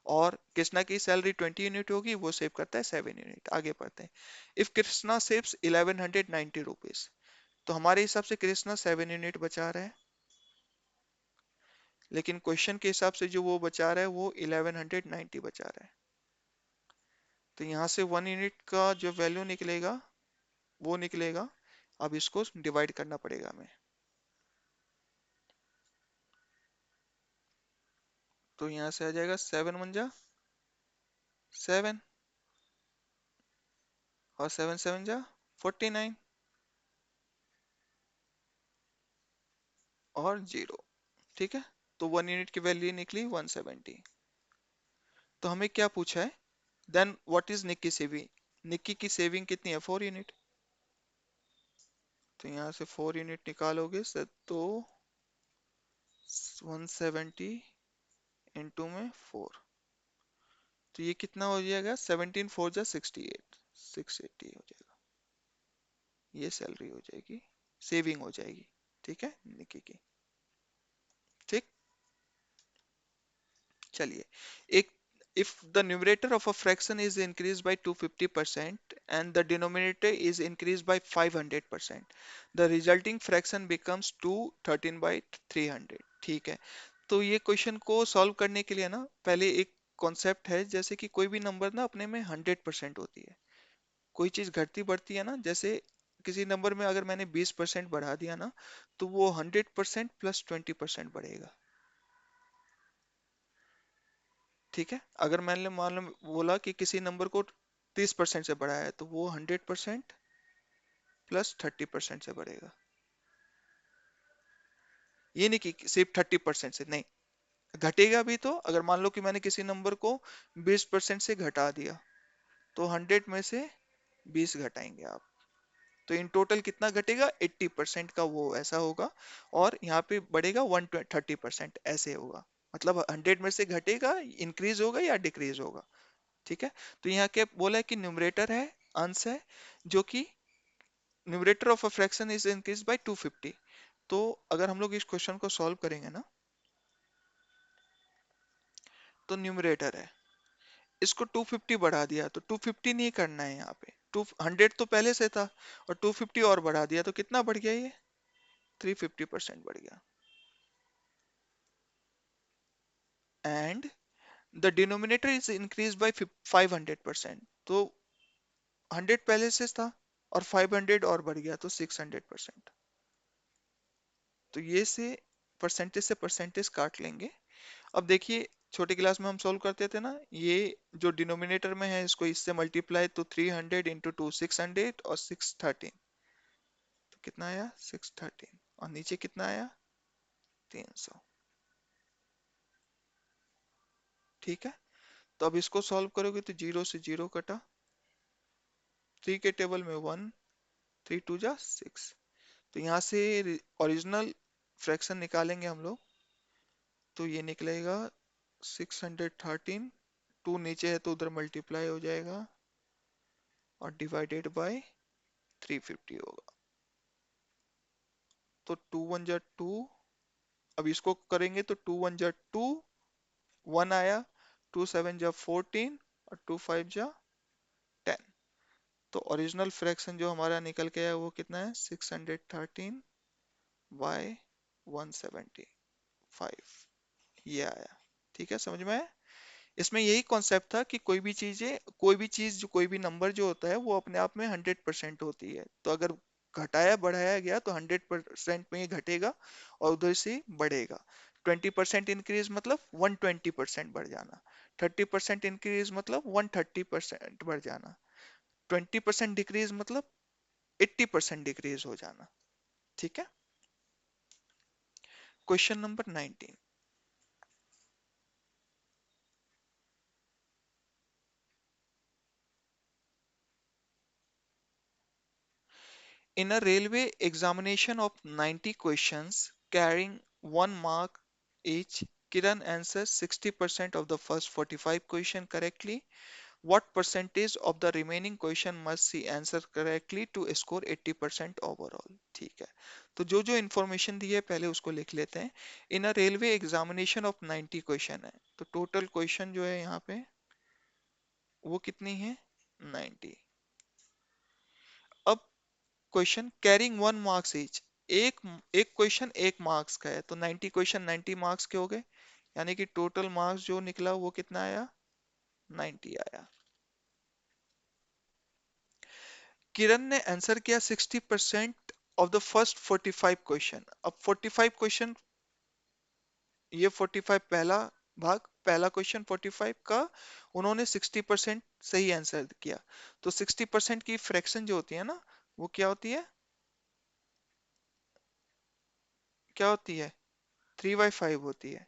और कृष्णा की सैलरी 20 यूनिट होगी, वो सेव करता है 7 यूनिट। आगे पढ़ते हैं। इफ कृष्णा सेव्स 1190 रुपीज, तो हमारे हिसाब से कृष्णा 7 यूनिट बचा रहा है, लेकिन क्वेश्चन के हिसाब से जो वो बचा रहा है वो 1190 बचा रहा है। तो यहाँ से 1 यूनिट का जो वैल्यू निकलेगा वो निकलेगा। अब इसको डिवाइड करना पड़ेगा हमें। तो यहाँ से आ जाएगा 7 1 जा 7, और 7 7 जा 49, और 0। ठीक है, तो 1 यूनिट की वैल्यू निकली 170। तो हमें क्या पूछा है, then what is Nikki saving. Nikki की सेविंग कितनी है, 4 यूनिट। तो यहाँ से 4 यूनिट निकालोगे सर तो 170 इंटू में 4, तो ये कितना हो जाएगा? 17 4 जा 68, 680 हो जाएगा। ये सैलरी हो जाएगी, सेविंग हो जाएगी। ठीक है निकी की। ठीक। चलिए, एक if the numerator of a fraction is increased by 250% and the denominator is increased by 500%, the resulting fraction becomes 213 by 300। ठीक है, तो ये क्वेश्चन को सॉल्व करने के लिए ना पहले एक कॉन्सेप्ट है, जैसे कि कोई भी नंबर ना अपने में 100% होती है, कोई चीज घटती बढ़ती है ना, जैसे किसी नंबर में अगर मैंने 20% बढ़ा दिया ना, तो वो 100% प्लस 20% बढ़ेगा। ठीक है, अगर मैंने मान लो बोला कि किसी नंबर को 30% से बढ़ाया है, तो वो 100% प्लस 30% से बढ़ेगा। ये नहीं कि सिर्फ 30% से नहीं, घटेगा भी। तो अगर मान लो कि मैंने किसी नंबर को 20% से घटा दिया, तो 100 में से 20 घटाएंगे आप, तो इन टोटल कितना घटेगा? 80% का वो ऐसा होगा, और यहाँ पे बढ़ेगा 130% ऐसे होगा। मतलब 100 में से घटेगा, इंक्रीज होगा या डिक्रीज होगा। ठीक है, तो यहाँ क्या बोला है कि न्यूमरेटर है, अंश है, जो कि numerator of a fraction is increase bye 250। तो अगर हम लोग इस क्वेश्चन को सॉल्व करेंगे ना, तो न्यूमरेटर है, इसको 250 बढ़ा दिया, तो 250 नहीं करना है यहाँ पे, 200 तो पहले से था, और 250 और बढ़ा दिया तो कितना बढ़ गया? ये 350% बढ़ गया। And the denominator is increase bye 500%, तो 100 पहले से था और 500 और बढ़ गया, तो 600%। तो ये से परसेंटेज काट लेंगे। अब देखिए, छोटे क्लास में हम सॉल्व करते थे ना, ये जो डिनोमिनेटर में है इसको इससे मल्टीप्लाई, तो 300 इंटू टू 600 और 613, तो कितना आया? 613। और नीचे कितना आया? 300। ठीक है, तो अब इसको सॉल्व करोगे तो जीरो से जीरो कटा, 3 के टेबल में 1, 3 2 जा 6, तो यहाँ से ओरिजिनल फ्रैक्शन निकालेंगे हम लोग, तो ये निकलेगा 613, 2 नीचे है तो उधर मल्टीप्लाई हो जाएगा, और डिवाइडेड बाय 350 होगा। तो 2 1 जा 2, अब इसको करेंगे तो 2 1 जा 2, 1 आया, 2 7 जा 14, और 2 5 जा 10। तो ओरिजिनल फ्रैक्शन जो हमारा निकल के आया वो कितना है? 613/175, ये आया। ठीक है, समझ में आया? इसमें यही कॉन्सेप्ट था कि कोई भी नंबर जो होता है वो अपने आप में 100% होती है, तो अगर घटाया बढ़ाया गया तो 100% में ही घटेगा और उधर से बढ़ेगा। 20% इंक्रीज मतलब 120% बढ़ जाना, 30% इंक्रीज मतलब 130% बढ़ जाना, 20% डिक्रीज मतलब 80% डिक्रीज हो जाना। ठीक है, question number 19। In a railway examination of 90 questions carrying 1 mark each, Kiran answers 60% of the first 45 questions correctly. What percentage of the remaining question must she answer correctly to score 80% overall? ठीक है, तो जो जो इन्फॉर्मेशन दी है पहले उसको लिख लेते हैं। इन अ रेलवे एग्जामिनेशन ऑफ 90 क्वेश्चन है, तो टोटल क्वेश्चन जो है यहाँ पे वो कितनी है? 90। अब क्वेश्चन कैरिंग 1 मार्क्स ईच, एक एक क्वेश्चन 1 मार्क्स का है, तो 90 क्वेश्चन 90 मार्क्स के हो गए, यानी कि टोटल मार्क्स जो निकला वो कितना आया? 90 आया। किरण ने आंसर किया 60% ऑफ द फर्स्ट 45 क्वेश्चन। अब 45 क्वेश्चन, ये 45 पहला भाग, पहला क्वेश्चन 45 का उन्होंने 60% सही आंसर किया, तो 60% की फ्रैक्शन जो होती है ना, वो क्या होती है? क्या होती है? 3/5 होती है।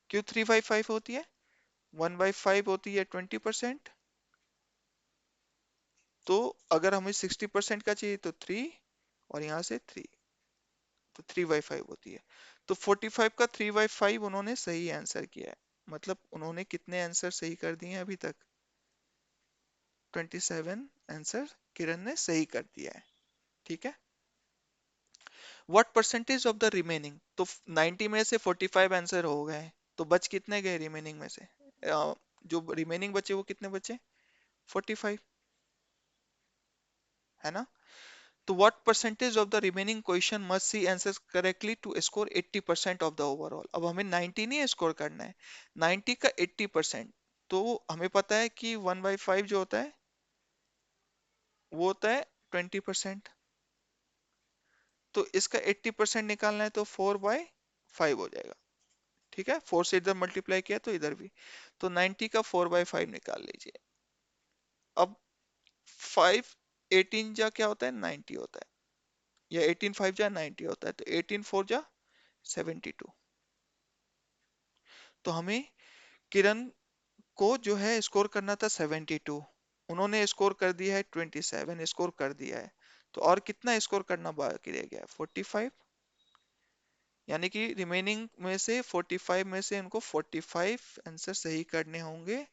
क्यों 3/5 होती है? 1/5 होती है 20%, तो अगर हमें 60% का चाहिए तो 3, और यहाँ से 3, तो 3/5 होती है। तो 45 का 3/5 उन्होंने सही आंसर किया है। मतलब उन्होंने कितने आंसर सही कर दिए हैं अभी तक? 27 आंसर किरण ने सही कर दिया है। ठीक है। What percentage of the remaining, तो 90 में से 45 आंसर हो गए, तो बच कितने गए रिमेनिंग में से? जो रिमेनिंग बचे वो कितने बचे? 45, है ना? तो what percentage of the remaining question must see answers correctly to score 80% of the overall. अब हमें 90 नहीं स्कोर करना है, 90 का 80%। तो हमें पता है कि 1/5 जो होता है वो होता है 20%। तो इसका 80% निकालना है तो 4/5 हो जाएगा। ठीक है, 4 से इधर मल्टीप्लाई किया तो इधर भी, तो 90 का 4/5 निकाल लीजिए। अब 5 18 जा क्या होता है? 90 होता है, या 18 5 जा 90 होता है, तो 18 4 जा 72। तो हमें किरण को जो है स्कोर करना था 72, उन्होंने स्कोर कर दिया है 27, स्कोर कर दिया है। तो और कितना स्कोर करना बाकी रह गया? 45। यानी कि रिमेनिंग में से 45 में से उनको 45 आंसर सही करने होंगे।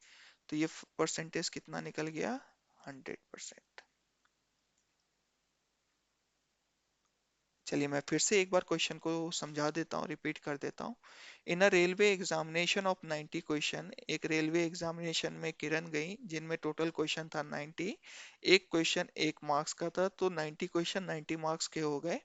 तो ये परसेंटेज कितना निकल गया? 100%। चलिए मैं फिर से एक बार क्वेश्चन को समझा देता हूँ, रिपीट कर देता हूँ। इन अ रेलवे एग्जामिनेशन ऑफ 90 क्वेश्चन, एक रेलवे एग्जामिनेशन में किरण गई जिनमें टोटल क्वेश्चन था 90। एक क्वेश्चन 1 मार्क्स का था, तो 90 क्वेश्चन 90 मार्क्स के हो गए।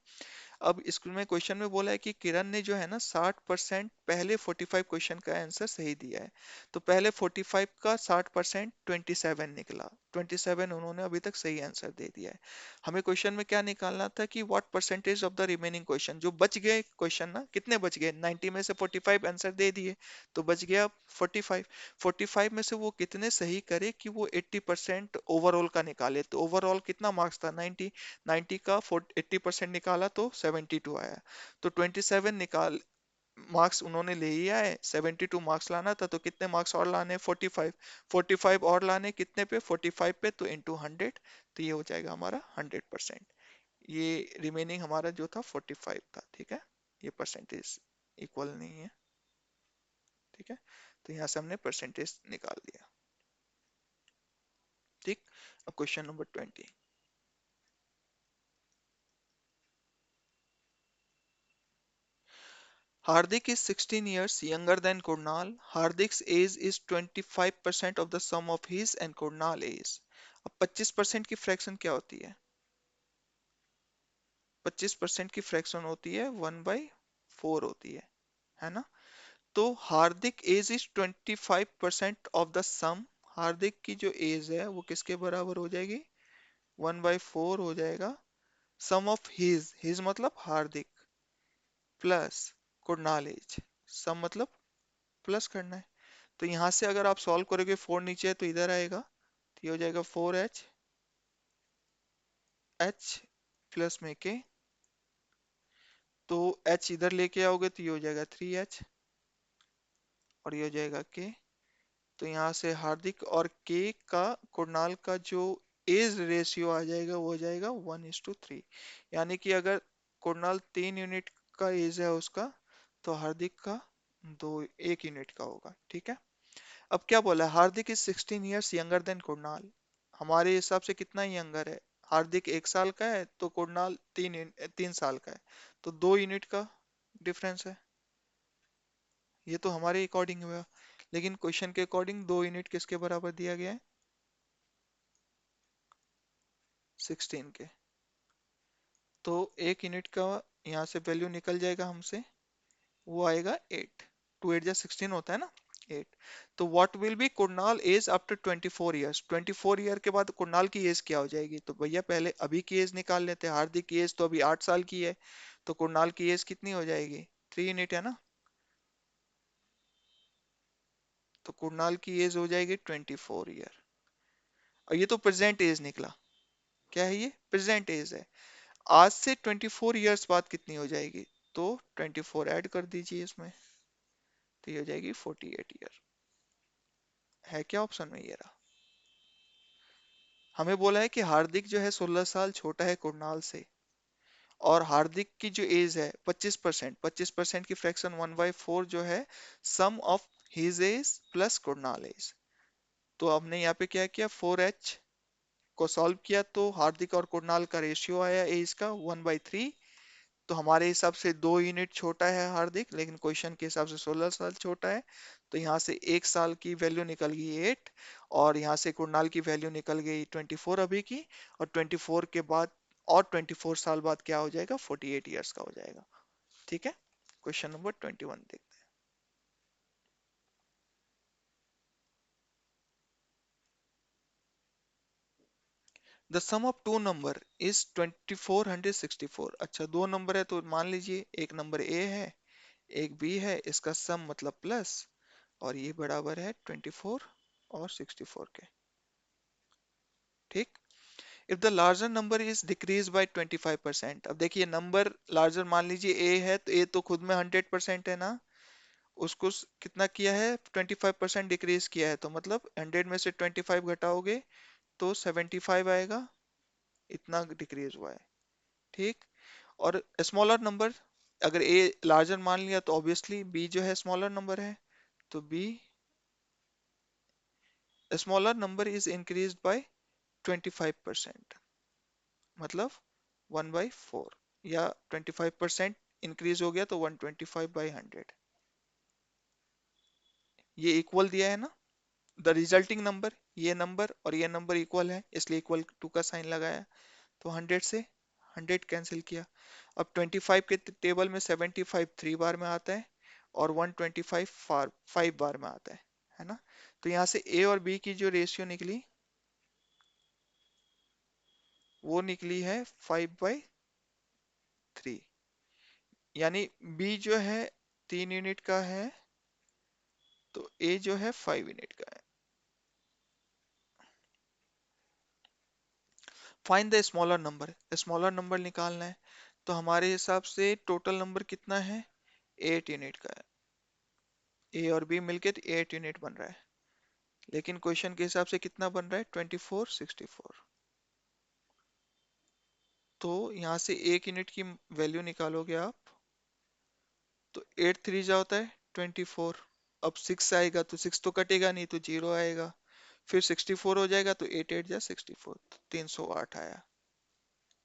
अब स्कूल में क्वेश्चन में बोला है कि किरण ने जो है ना 60% पहले 45 क्वेश्चन का आंसर सही दिया है। तो पहले 45 का 60% 27 निकला, 27 उन्होंने अभी तक सही आंसर दे दिया है। हमें क्वेश्चन में क्या निकालना था कि what percentage of the remaining question, जो बच गए क्वेश्चन ना, कितने बच गए? 90 में से 45 आंसर दे दिए, तो बच गया 45। 45 में से वो कितने सही करे कि वो 80% ओवरऑल का निकाले। तो ओवरऑल कितना मार्क्स था? 90। 90 का 80% निकाला तो 72 आया। तो 27 निकाल मार्क्स उन्होंने ले ही आए, 72 मार्क्स लाना था, तो कितने मार्क्स और लाने? 45। 45 और लाने कितने पे? 45 पे, तो इंटू 100। तो ये हो जाएगा हमारा 100%। ये रिमेनिंग हमारा जो था 45 था। ठीक है, ये परसेंटेज इक्वल नहीं है। ठीक है, तो यहाँ से हमने परसेंटेज निकाल दिया। ठीक। अब question number 20। Hardik is 16 years younger than Kunal. Hardik's age is 25% of the sum of his and Kunal age. अब 25% की फ्रैक्शन क्या होती है? 25% की फ्रैक्शन होती है 1/4 होती है ना? तो हार्दिक एज इज 25% ऑफ द सम। हार्दिक की जो एज है वो किसके बराबर हो जाएगी? 1/4 हो जाएगा सम ऑफ हिज मतलब हार्दिक, प्लस कुणाल एज। सम मतलब प्लस करना है। तो यहां से अगर आप सॉल्व करोगे, 4 नीचे है तो इधर आएगा, तो ये हो जाएगा 4h, h प्लस में के, तो h इधर लेके आओगे तो ये हो जाएगा 3h, और ये हो जाएगा के। तो यहाँ से हार्दिक और के का, कुणाल का जो एज रेशियो आ जाएगा वो हो जाएगा 1:3। यानी कि अगर कुणाल 3 यूनिट का एज है उसका, तो हार्दिक का 1 यूनिट का होगा। ठीक है। अब क्या बोला है? Hardik is 16 years younger than Kunal. हमारे हिसाब से कितना यंगर है? हार्दिक 1 साल का है तो कुणाल 3 साल का है, तो 2 यूनिट का डिफरेंस है। ये तो हमारे अकॉर्डिंग हुआ, लेकिन क्वेश्चन के अकॉर्डिंग 2 यूनिट किसके बराबर दिया गया है? 16 के। तो 1 यूनिट का यहाँ से वैल्यू निकल जाएगा हमसे, वो आएगा 8। 2 8 जा 16 होता है ना, 8। तो what will be Kunal age after 24 years? 24 year के बाद कुणाल की एज क्या हो जाएगी? तो भैया पहले अभी की एज निकाल लेते हैं। हार्दिक की एज तो अभी 8 साल की है, तो कुणाल की एज कितनी हो जाएगी? 3 यूनिट है ना, तो कुणाल की एज हो जाएगी 24 ईयर। और ये तो प्रेजेंट एज निकला। क्या है ये? प्रेजेंट एज है। आज से 24 ईयर्स बाद कितनी हो जाएगी? तो 24 ऐड कर दीजिए इसमें, तो ये हो जाएगी 48 ईयर। है क्या ऑप्शन में? ये रहा। हमें बोला है कि हार्दिक जो है 16 साल छोटा है कुणाल से, और हार्दिक की जो एज है 25%, 25% की फ्रैक्शन 1/4 जो है sum of his age plus Kunal age. तो हमने यहाँ पे क्या किया, 4h को सॉल्व किया तो हार्दिक और कुणाल का रेशियो आया एज का 1/3। तो हमारे हिसाब से 2 यूनिट छोटा है हार्दिक, लेकिन क्वेश्चन के हिसाब से 16 साल छोटा है। तो यहाँ से 1 साल की वैल्यू निकल गई 8, और यहाँ से कुणाल की वैल्यू निकल गई 24 अभी की। और 24 के बाद और 24 साल बाद क्या हो जाएगा, 48 ईयर्स का हो जाएगा। ठीक है, क्वेश्चन नंबर 21 देखते हैं। The sum of two number is 2464। अच्छा, दो नंबर है तो मान लीजिए एक नंबर ए है एक बी है, इसका सम मतलब प्लस, और ये बराबर है 24 और 64 के। ठीक। If the larger number is decrease by 25%। अब देखिए नंबर लार्जर मान लीजिए ए है, तो ए तो खुद में 100% है ना, उसको कितना किया है, 25% डिक्रीज किया है, तो मतलब 100 में से 25 घटाओगे तो 75 आएगा, इतना डिक्रीज हुआ है। ठीक। और स्मॉलर नंबर, अगर ए लार्जर मान लिया तो ऑब्वियसली बी जो है स्मॉलर नंबर है, तो B smaller number is increase by 25%, मतलब 1/4, या 25% इंक्रीज हो गया तो 125/100। ये इक्वल दिया है ना, द रिजल्टिंग नंबर, ये नंबर और ये नंबर इक्वल है, इसलिए इक्वल टू का साइन लगाया। तो 100 से 100 कैंसिल किया। अब 25 के टेबल में 75 3 बार में आता है, और 125 5 बार में आता है ना। तो यहाँ से ए और बी की जो रेशियो निकली वो निकली है 5/3। यानी बी जो है 3 यूनिट का है, तो ए जो है 5 यूनिट का है। Find the smaller number, smaller number निकालना है। तो हमारे हिसाब से टोटल नंबर कितना है, 8 यूनिट का है। ए और बी मिलके तो 8 यूनिट बन रहा है, लेकिन क्वेश्चन के हिसाब से कितना बन रहा है, 2464। तो यहाँ से 1 यूनिट की वैल्यू निकालोगे आप, तो 8 3 जा होता है 24। अब 6 आएगा तो 6 तो कटेगा नहीं, तो 0 आएगा। फिर 64 हो जाएगा तो 8 8 जा 64, तो 308 आया।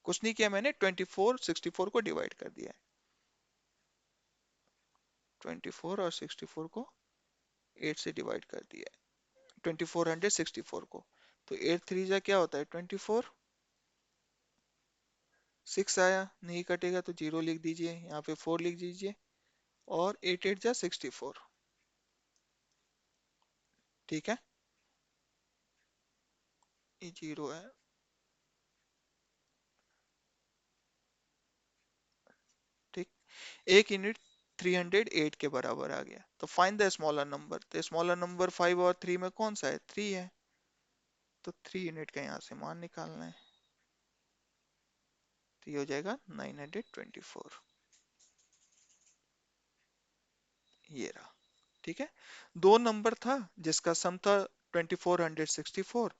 कुछ नहीं किया मैंने, 24 64 को डिवाइड कर दिया है, 24 और 64 को 8 से डिवाइड कर दिया है, 2464 को। तो 8 3 जा क्या होता है 24, 6 आया, नहीं कटेगा तो 0 लिख दीजिए, यहाँ पे 4 लिख दीजिए, और 8 8 जा 64। ठीक है, ये 0 है। ठीक। 1 यूनिट 308 के बराबर आ गया। तो फाइंड द स्मॉलर नंबर, तो स्मॉलर नंबर 5 और 3 में कौन सा है, 3 है। तो 3 यूनिट का यहाँ से मान निकालना है, तो ये हो जाएगा 924। ये रहा। ठीक है। दो नंबर था जिसका सम था 2464,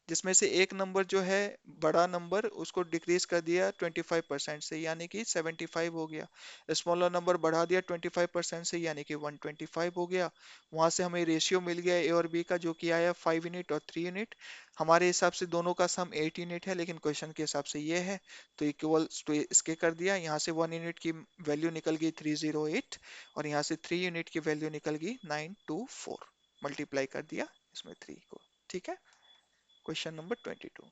जिसमें से एक नंबर जो है बड़ा नंबर, उसको डिक्रीज कर दिया 25% से, यानी कि 75 हो गया। स्मॉलर नंबर बढ़ा दिया 25% से, यानी कि 125 हो गया। वहां से हमें रेशियो मिल गया ए और बी का, जो कि आया 5 यूनिट और 3 यूनिट। हमारे हिसाब से दोनों का सम 8 यूनिट है, लेकिन क्वेश्चन के हिसाब से ये है, तो इक्वल टू इसके कर दिया। यहाँ से 1 यूनिट की वैल्यू निकल गई 308, और यहाँ से 3 यूनिट की वैल्यू निकल गई 924। मल्टीप्लाई कर दिया इसमें 3 को। ठीक है। Question number 22.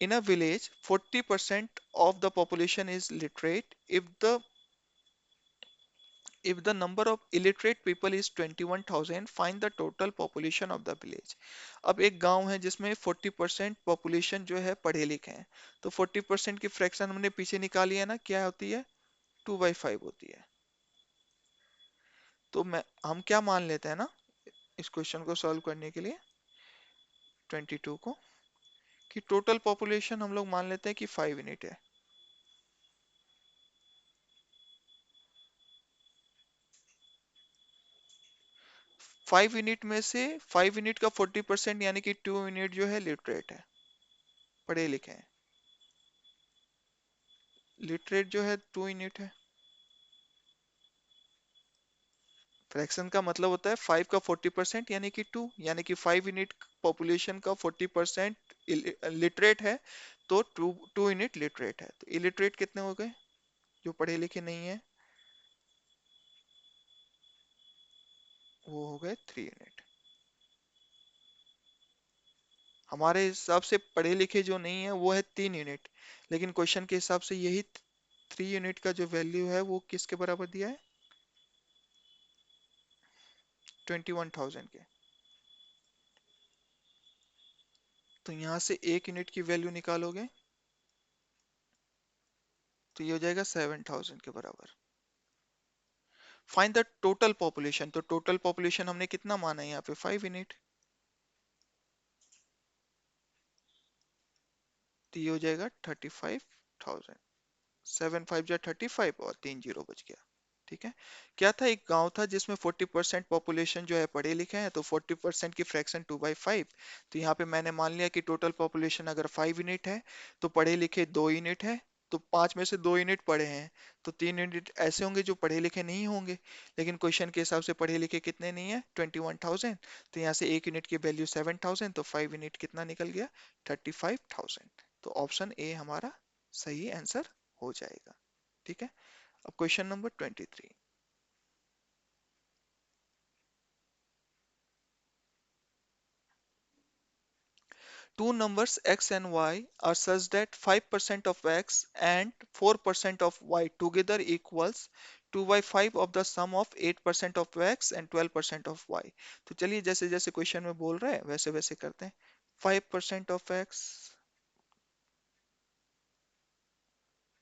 In a village, 40% of the population is literate. If the number of illiterate people is 21,000, find the total population of the village. अब एक गांव है जिसमें 40% पॉपुलेशन जो है पढ़े लिखे हैं, तो 40% की फ्रैक्शन हमने पीछे निकाली है ना, क्या होती है, 2/5 होती है। तो मैं हम क्या मान लेते हैं ना, इस क्वेश्चन को सॉल्व करने के लिए 22 को, कि टोटल पॉपुलेशन हम लोग मान लेते हैं कि 5 यूनिट है। 5 यूनिट में से 5 यूनिट का 40%, यानी कि 2 यूनिट जो है लिटरेट है, पढ़े लिखे हैं। लिटरेट जो है 2 यूनिट है। फ्रैक्शन का मतलब होता है 5 का 40% यानी कि 2, यानी कि 5 यूनिट पॉपुलेशन का 40% लिटरेट है, तो 2 यूनिट लिटरेट है। तो इलिटरेट कितने हो गए, जो पढ़े लिखे नहीं है, वो हो गए 3 यूनिट। हमारे हिसाब से पढ़े लिखे जो नहीं है वो है 3 यूनिट, लेकिन क्वेश्चन के हिसाब से यही 3 यूनिट का जो वैल्यू है वो किसके बराबर दिया है, 21,000 के। तो यहाँ से 1 यूनिट की वैल्यू निकालोगे तो ये हो जाएगा 7,000 के बराबर। फाइंड द टोटल पॉपुलेशन, तो टोटल पॉपुलेशन हमने कितना माना है यहाँ पे, 5 यूनिट। तो ये हो जाएगा 35,000। 7 5 जा 35 और 3 0 बच गया। ठीक है। क्या था, एक गांव था जिसमें 40% पॉपुलेशन जो है पढ़े लिखे हैं, तो 40% की फ्रैक्शन 2/5। तो यहाँ पे मैंने मान लिया कि टोटल पॉपुलेशन अगर 5 यूनिट है तो पढ़े लिखे 2 यूनिट है, तो 5 में से 2 यूनिट पढ़े हैं, तो 3 यूनिट ऐसे होंगे जो पढ़े लिखे नहीं होंगे। लेकिन क्वेश्चन के हिसाब से पढ़े लिखे कितने नहीं है, 21,000। तो यहाँ से 1 यूनिट की वैल्यू 7,000, तो 5 यूनिट कितना निकल गया, 35,000। तो ऑप्शन ए हमारा सही आंसर हो जाएगा। ठीक है। अब question number 23। Two numbers x and y are such that 5% of x and 4% of y together equals 2/5 of the sum of 8% of x and 12% of y। तो चलिए जैसे जैसे क्वेश्चन में बोल रहे हैं वैसे वैसे करते हैं। 5% of x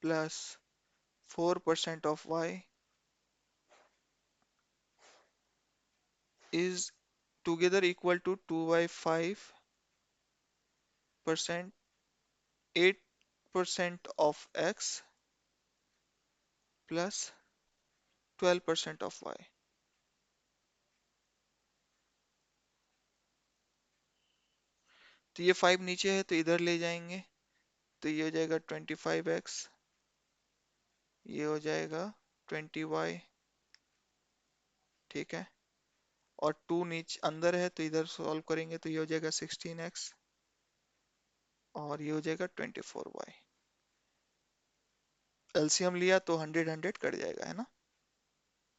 plus 4% of y is together equal to 2/5%, 8% of x plus 12% of y। तो ये 5 नीचे है तो इधर ले जाएंगे, तो ये हो जाएगा 25x, ये हो जाएगा 20y। ठीक है। और 2 नीचे अंदर है तो इधर सॉल्व करेंगे तो ये हो जाएगा 16x, और ये हो जाएगा 24y। एलसीएम लिया तो 100 100 कट जाएगा, है ना।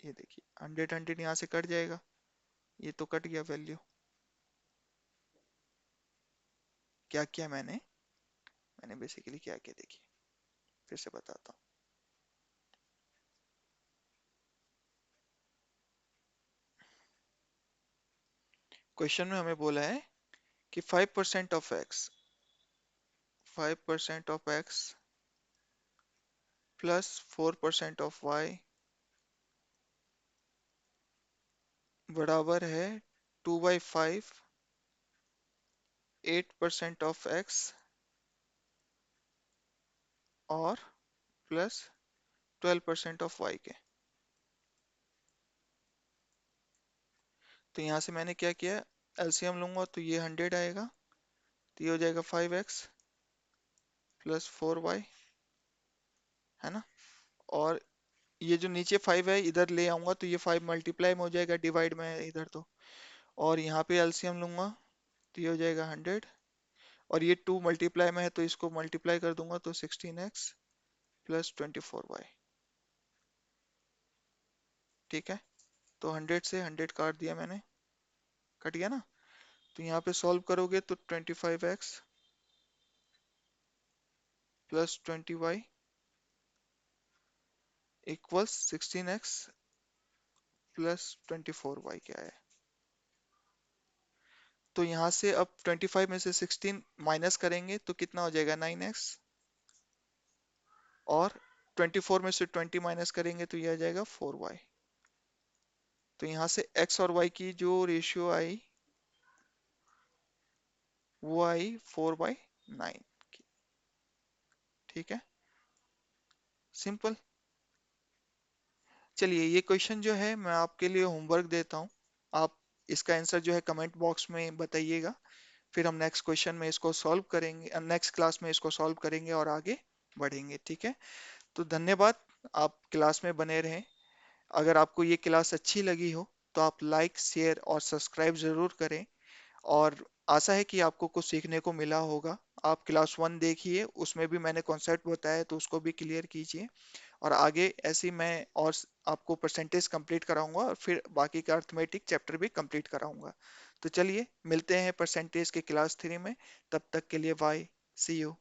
ये देखिए 100 100 यहाँ से कट जाएगा, ये तो कट गया वैल्यू। क्या किया मैंने, मैंने बेसिकली क्या किया देखिए, फिर से बताता हूँ। क्वेश्चन में हमें बोला है कि 5% of x, 5% of x plus 4% of y बराबर है 2/5, 8% ऑफ एक्स और प्लस 12% ऑफ वाई के। तो यहाँ से मैंने क्या किया, एलसीएम लूंगा तो ये 100 आएगा, तो ये हो जाएगा 5x प्लस 4y, है ना। और ये जो नीचे 5 है इधर ले आऊंगा तो ये 5 मल्टीप्लाई में हो जाएगा, डिवाइड में है इधर तो। और यहाँ पे एलसीएम लूंगा तो ये हो जाएगा 100, और ये 2 मल्टीप्लाई में है तो इसको मल्टीप्लाई कर दूंगा तो 16x प्लस 24y। ठीक है। तो 100 से 100 काट दिया मैंने, कट गया ना। तो यहाँ पे सॉल्व करोगे तो 25x plus 20y equals 16x plus 24y क्या है। तो यहाँ से अब 25 में से 16 माइनस करेंगे तो कितना हो जाएगा, 9x। और 24 में से 20 माइनस करेंगे तो ये आ जाएगा 4y। तो यहाँ से x और y की जो रेशियो आई वो आई 4/9 की। ठीक है, सिंपल। चलिए ये क्वेश्चन जो है मैं आपके लिए होमवर्क देता हूँ, आप इसका आंसर जो है कमेंट बॉक्स में बताइएगा। फिर हम नेक्स्ट क्वेश्चन में इसको सॉल्व करेंगे, नेक्स्ट क्लास में इसको सॉल्व करेंगे और आगे बढ़ेंगे। ठीक है। तो धन्यवाद, आप क्लास में बने रहें। अगर आपको ये क्लास अच्छी लगी हो तो आप लाइक, शेयर और सब्सक्राइब जरूर करें। और आशा है कि आपको कुछ सीखने को मिला होगा। आप क्लास 1 देखिए, उसमें भी मैंने कॉन्सेप्ट बताया तो उसको भी क्लियर कीजिए। और आगे ऐसे ही मैं और आपको परसेंटेज कंप्लीट कराऊंगा और फिर बाकी का अर्थमेटिक चैप्टर भी कंप्लीट कराऊंगा। तो चलिए मिलते हैं परसेंटेज के क्लास 3 में। तब तक के लिए बाय, सी यू।